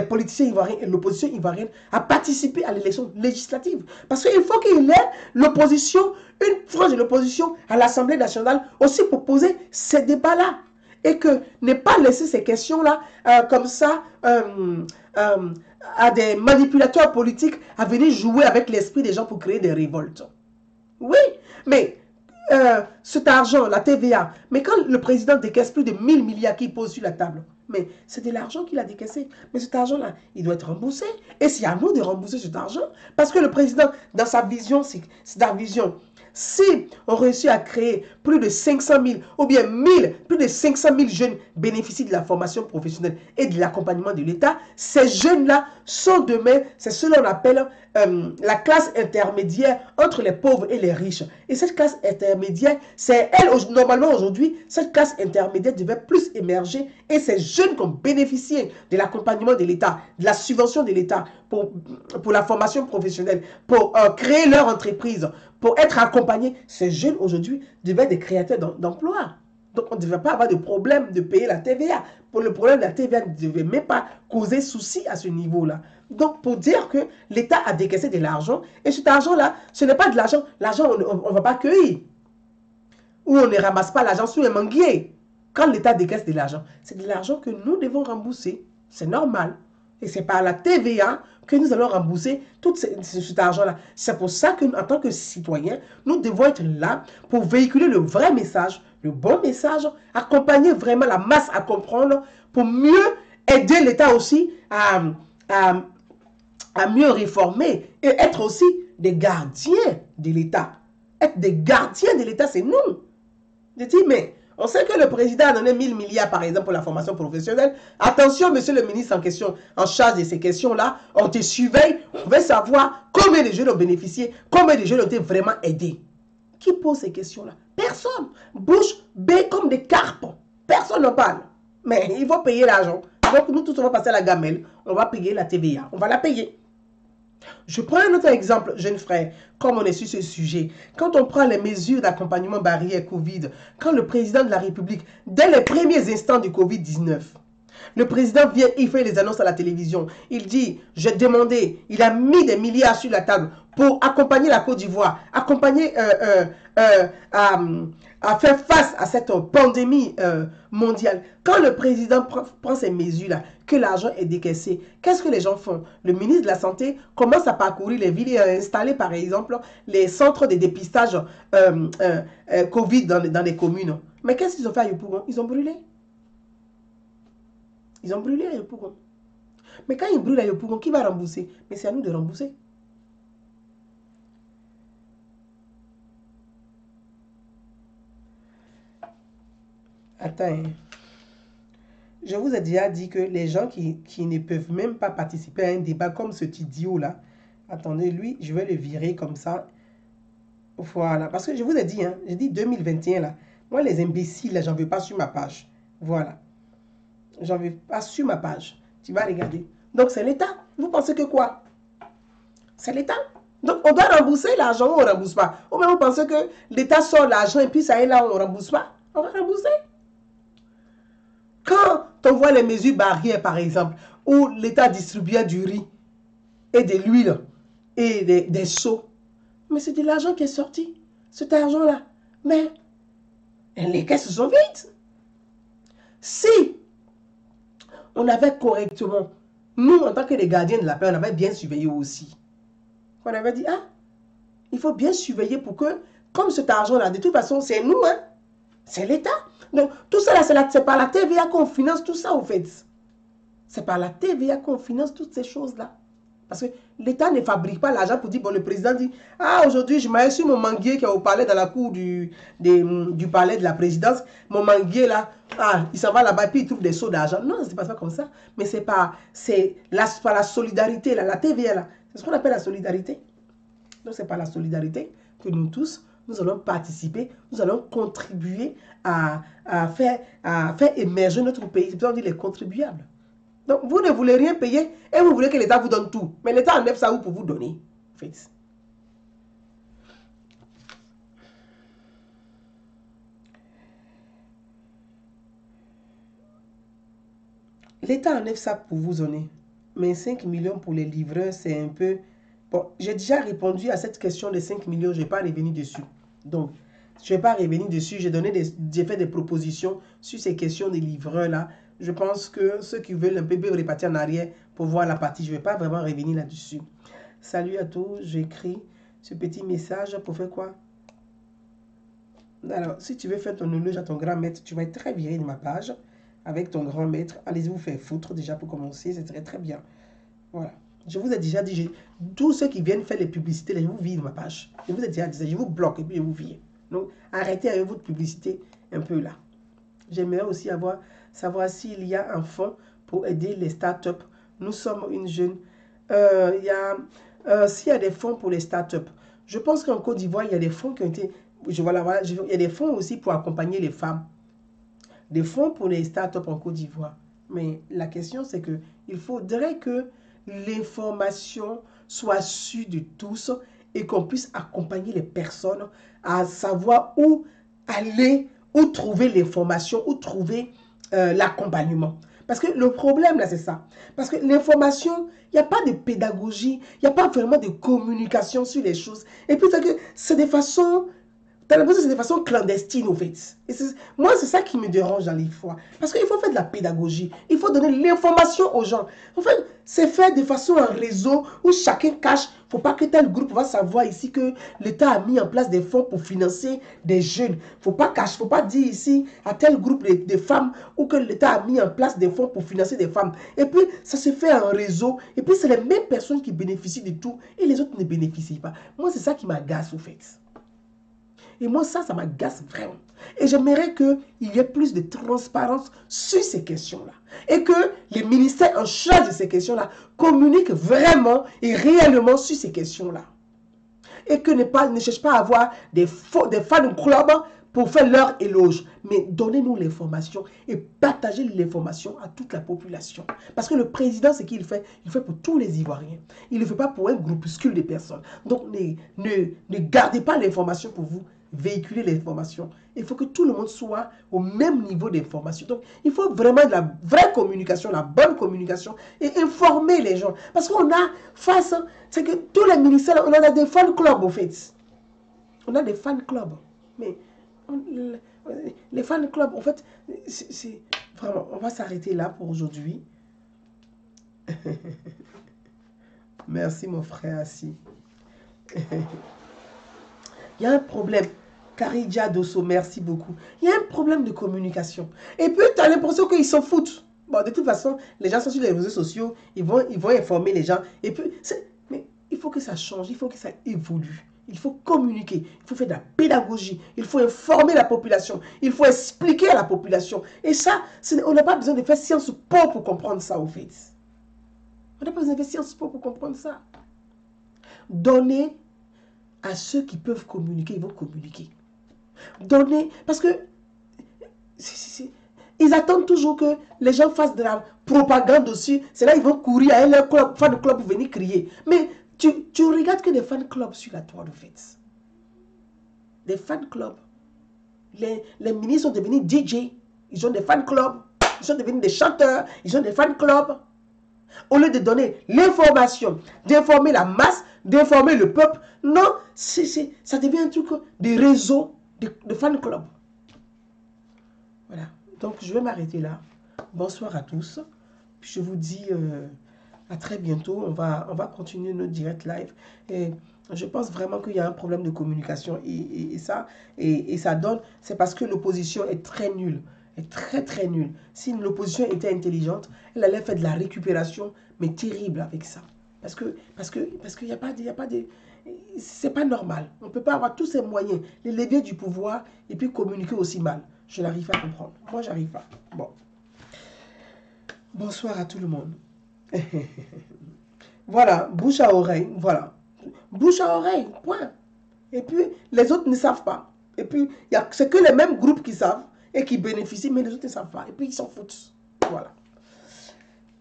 politiciens ivoiriens et l'opposition ivoirienne à participer à l'élection législative. Parce qu'il faut qu'il y ait l'opposition, une frange de l'opposition à l'Assemblée nationale aussi pour poser ces débats-là. Et que ne pas laisser ces questions-là comme ça à des manipulateurs politiques à venir jouer avec l'esprit des gens pour créer des révoltes. Oui, mais cet argent, la TVA, mais quand le président décaisse plus de 1000 milliards qu'il pose sur la table, mais c'est de l'argent qu'il a décaissé. Mais cet argent-là, il doit être remboursé. Et c'est à nous de rembourser cet argent. Parce que le président, dans sa vision, c'est sa vision. Si on réussit à créer plus de 500 000 ou bien 1000, plus de 500 000 jeunes bénéficient de la formation professionnelle et de l'accompagnement de l'État, ces jeunes-là sont demain, c'est ce qu'on appelle la classe intermédiaire entre les pauvres et les riches. Et cette classe intermédiaire, c'est elle, normalement aujourd'hui, cette classe intermédiaire devait plus émerger et ces jeunes qui ont bénéficié de l'accompagnement de l'État, de la subvention de l'État pour la formation professionnelle, pour créer leur entreprise, pour être accompagnés, ces jeunes aujourd'hui devaient être des créateurs d'emplois. Donc on ne devait pas avoir de problème de payer la TVA. Pour le problème de la TVA ne devait même pas causer souci à ce niveau-là. Donc pour dire que l'État a décaissé de l'argent, et cet argent-là, ce n'est pas de l'argent, l'argent on ne va pas cueillir. Ou on ne ramasse pas l'argent sous un manguier. Quand l'État décaisse de l'argent, c'est de l'argent que nous devons rembourser. C'est normal. Et c'est par la TVA que nous allons rembourser tout cet argent-là. C'est pour ça qu'en tant que citoyens, nous devons être là pour véhiculer le vrai message, le bon message, accompagner vraiment la masse à comprendre pour mieux aider l'État aussi à mieux réformer et être aussi des gardiens de l'État. Être des gardiens de l'État, c'est nous. Je dis, mais on sait que le président a donné 1000 milliards, par exemple, pour la formation professionnelle. Attention, monsieur le ministre en question, en charge de ces questions-là, on te surveille, on veut savoir combien de jeunes ont bénéficié, combien de jeunes ont été vraiment aidés. Qui pose ces questions-là? Personne. Bouche bée comme des carpes. Personne n'en parle. Mais il faut payer l'argent. Donc, nous tous, on va passer à la gamelle. On va payer la TVA. On va la payer. Je prends un autre exemple, jeune frère, comme on est sur ce sujet. Quand on prend les mesures d'accompagnement barrière Covid, quand le président de la République, dès les premiers instants du Covid-19, le président vient, il fait les annonces à la télévision. Il dit, j'ai demandé, il a mis des milliards sur la table pour accompagner la Côte d'Ivoire, accompagner à faire face à cette pandémie mondiale. Quand le président prend ces mesures-là, que l'argent est décaissé, qu'est-ce que les gens font? Le ministre de la Santé commence à parcourir les villes et à installer, par exemple, les centres de dépistage Covid dans les communes. Mais qu'est-ce qu'ils ont fait à Yopougon? Ils ont brûlé. Ils ont brûlé à Yopougon. Mais quand ils brûlent à Yopougon, qui va rembourser? Mais c'est à nous de rembourser. Attends. Je vous ai déjà dit que les gens qui ne peuvent même pas participer à un débat comme cet idiot-là, attendez, lui, je vais le virer comme ça. Voilà. Parce que je vous ai dit, hein, j'ai dit 2021, là. Moi, les imbéciles, là, j'en veux pas sur ma page. Voilà. J'en veux pas sur ma page. Tu vas regarder. Donc, c'est l'État. Vous pensez que quoi? C'est l'État. Donc, on doit rembourser l'argent ou on ne rembourse pas. Ou même vous pensez que l'État sort l'argent et puis ça est là, on ne rembourse pas. On va rembourser. Quand on voit les mesures barrières, par exemple, où l'État distribuait du riz et de l'huile et des seaux, mais c'est de l'argent qui est sorti. Cet argent-là. Mais les caisses sont vides. Si on avait correctement, nous, en tant que les gardiens de la paix, on avait bien surveillé aussi. On avait dit, ah, il faut bien surveiller pour que, comme cet argent-là, de toute façon, c'est nous, hein. C'est l'État. Donc, tout ça, c'est par la TVA qu'on finance tout ça, au fait. C'est par la TVA qu'on finance toutes ces choses-là. Parce que l'État ne fabrique pas l'argent pour dire, bon, le président dit, ah, aujourd'hui, je m'aille sur mon manguier qui est au palais, dans la cour du palais de la présidence. Mon manguier, là, ah, il s'en va là-bas, puis il trouve des seaux d'argent. Non, c'est pas ça comme ça. Mais c'est par la solidarité, là, la TVA, là. C'est ce qu'on appelle la solidarité. Donc, c'est par la solidarité que nous tous, nous allons participer, nous allons contribuer à faire émerger notre pays. C'est pour ça qu'on dit les contribuables. Donc, vous ne voulez rien payer et vous voulez que l'État vous donne tout. Mais l'État enlève ça où pour vous donner, en fait. L'État enlève ça pour vous donner. Mais 5 millions pour les livreurs, c'est un peu... Bon, j'ai déjà répondu à cette question de 5 millions, je ne vais pas revenir dessus. Donc, je ne vais pas revenir dessus. J'ai fait des propositions sur ces questions des livreurs-là. Je pense que ceux qui veulent un peu peuvent repartir en arrière pour voir la partie. Je ne vais pas vraiment revenir là-dessus. Salut à tous, j'écris ce petit message pour faire quoi? Alors, si tu veux faire ton éloge à ton grand maître, tu vas être très viré de ma page avec ton grand maître. Allez-y vous faire foutre déjà pour commencer, c'est très très bien. Voilà. Je vous ai déjà dit, tous ceux qui viennent faire les publicités, je vous vire de ma page. Je vous ai déjà dit, je vous bloque et puis je vous vire. Donc, arrêtez avec votre publicité un peu là. J'aimerais aussi savoir s'il y a un fonds pour aider les startups. Nous sommes une jeune. S'il y a des fonds pour les startups, je pense qu'en Côte d'Ivoire, il y a des fonds qui ont été... il y a des fonds aussi pour accompagner les femmes. Des fonds pour les startups en Côte d'Ivoire. Mais la question, c'est que il faudrait que l'information soit sûre de tous et qu'on puisse accompagner les personnes à savoir où aller, où trouver l'information, où trouver l'accompagnement. Parce que le problème, là, c'est ça. Parce que l'information, il n'y a pas de pédagogie, il n'y a pas vraiment de communication sur les choses. Et puis, c'est de façon T'as l'impression que c'est de façon clandestine, au fait. Et moi, c'est ça qui me dérange dans les fois. Parce qu'il faut faire de la pédagogie. Il faut donner l'information aux gens. En fait, c'est fait de façon en réseau où chacun cache. Il ne faut pas que tel groupe va savoir ici que l'État a mis en place des fonds pour financer des jeunes. Il ne faut pas cacher, il ne faut pas dire ici à tel groupe de femmes ou que l'État a mis en place des fonds pour financer des femmes. Et puis, ça se fait en réseau. Et puis, c'est les mêmes personnes qui bénéficient de tout et les autres ne bénéficient pas. Moi, c'est ça qui m'agace, au fait. Et moi, ça m'agace vraiment. Et j'aimerais qu'il y ait plus de transparence sur ces questions-là. Et que les ministères en charge de ces questions-là communiquent vraiment et réellement sur ces questions-là. Et que ne cherchent pas à avoir des fan clubs pour faire leur éloge. Mais donnez-nous l'information et partagez l'information à toute la population. Parce que le président, ce qu'il fait, il fait pour tous les Ivoiriens. Il ne le fait pas pour un groupuscule de personnes. Donc, ne gardez pas l'information pour vous. Véhiculer l'information. Il faut que tout le monde soit au même niveau d'information. Donc, il faut vraiment de la vraie communication, la bonne communication et informer les gens. Parce qu'on a face, c'est que tous les ministères, on a des fan clubs, au fait. On a des fan clubs. Mais les fan clubs, en fait, c'est vraiment, on va s'arrêter là pour aujourd'hui. Merci, mon frère Assis. Il y a un problème. Karidja Dosso, merci beaucoup. Il y a un problème de communication. Et puis, tu as l'impression qu'ils s'en foutent. Bon, de toute façon, les gens sont sur les réseaux sociaux, ils vont informer les gens. Et puis, mais il faut que ça change, il faut que ça évolue. Il faut communiquer, il faut faire de la pédagogie, il faut informer la population, il faut expliquer à la population. Et ça, on n'a pas besoin de faire Sciences Po pour comprendre ça, au fait. On n'a pas besoin de faire Sciences Po pour comprendre ça. Donnez à ceux qui peuvent communiquer, ils vont communiquer. Donner, parce que ils attendent toujours que les gens fassent de la propagande dessus. C'est là ils vont courir à leur fan club pour venir crier. Mais tu regardes que des fan clubs sur la toile, en fait. Des fan clubs. Les ministres sont devenus DJ. Ils ont des fan clubs. Ils sont devenus des chanteurs. Ils ont des fan clubs. Au lieu de donner l'information, d'informer la masse, d'informer le peuple, non, ça devient un truc de réseau de fan club. Voilà. Donc, je vais m'arrêter là. Bonsoir à tous. Puis je vous dis à très bientôt. On va continuer notre direct live. Et je pense vraiment qu'il y a un problème de communication. Et ça donne... C'est parce que l'opposition est très nulle. Est très très nulle. Si l'opposition était intelligente, elle allait faire de la récupération, mais terrible avec ça. Parce qu'il n'y a pas de... C'est pas normal. On ne peut pas avoir tous ces moyens, les leviers du pouvoir, et puis communiquer aussi mal. Je n'arrive pas à comprendre. Moi, j'arrive pas. Bon. Bonsoir à tout le monde. Voilà, bouche à oreille. Voilà. Bouche à oreille, point. Et puis, les autres ne savent pas. Et puis, c'est que les mêmes groupes qui savent et qui bénéficient, mais les autres ne savent pas. Et puis, ils s'en foutent. Voilà.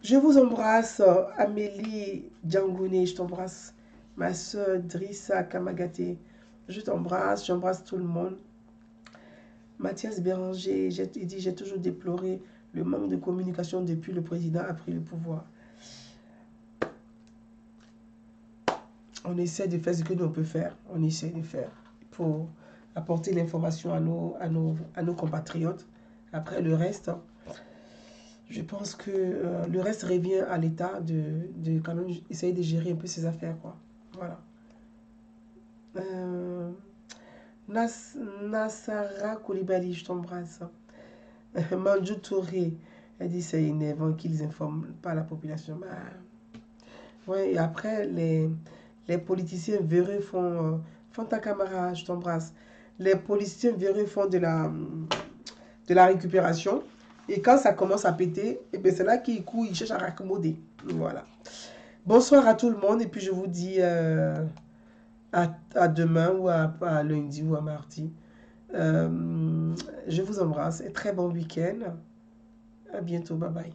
Je vous embrasse, Amélie Djangoune, je t'embrasse. Ma soeur Drissa Kamagaté, je t'embrasse, j'embrasse tout le monde. Mathias Béranger, il dit, j'ai toujours déploré le manque de communication depuis le président a pris le pouvoir. On essaie de faire ce que nous on peut faire, on essaie de faire pour apporter l'information à nos compatriotes. Après le reste, je pense que le reste revient à l'État de quand même essayer de gérer un peu ses affaires, quoi. Voilà. Nassara Koulibaly, je t'embrasse. Manjou Touré, elle dit c'est énervant qu'ils informent pas la population. Bah, ouais, et après, les politiciens véreux font ta camarade, je t'embrasse. Les politiciens véreux font de la récupération. Et quand ça commence à péter, et bien c'est là qu'ils courent, ils cherchent à raccommoder. Voilà. Bonsoir à tout le monde et puis je vous dis à demain ou à lundi ou à mardi. Je vous embrasse et très bon week-end. À bientôt, bye bye.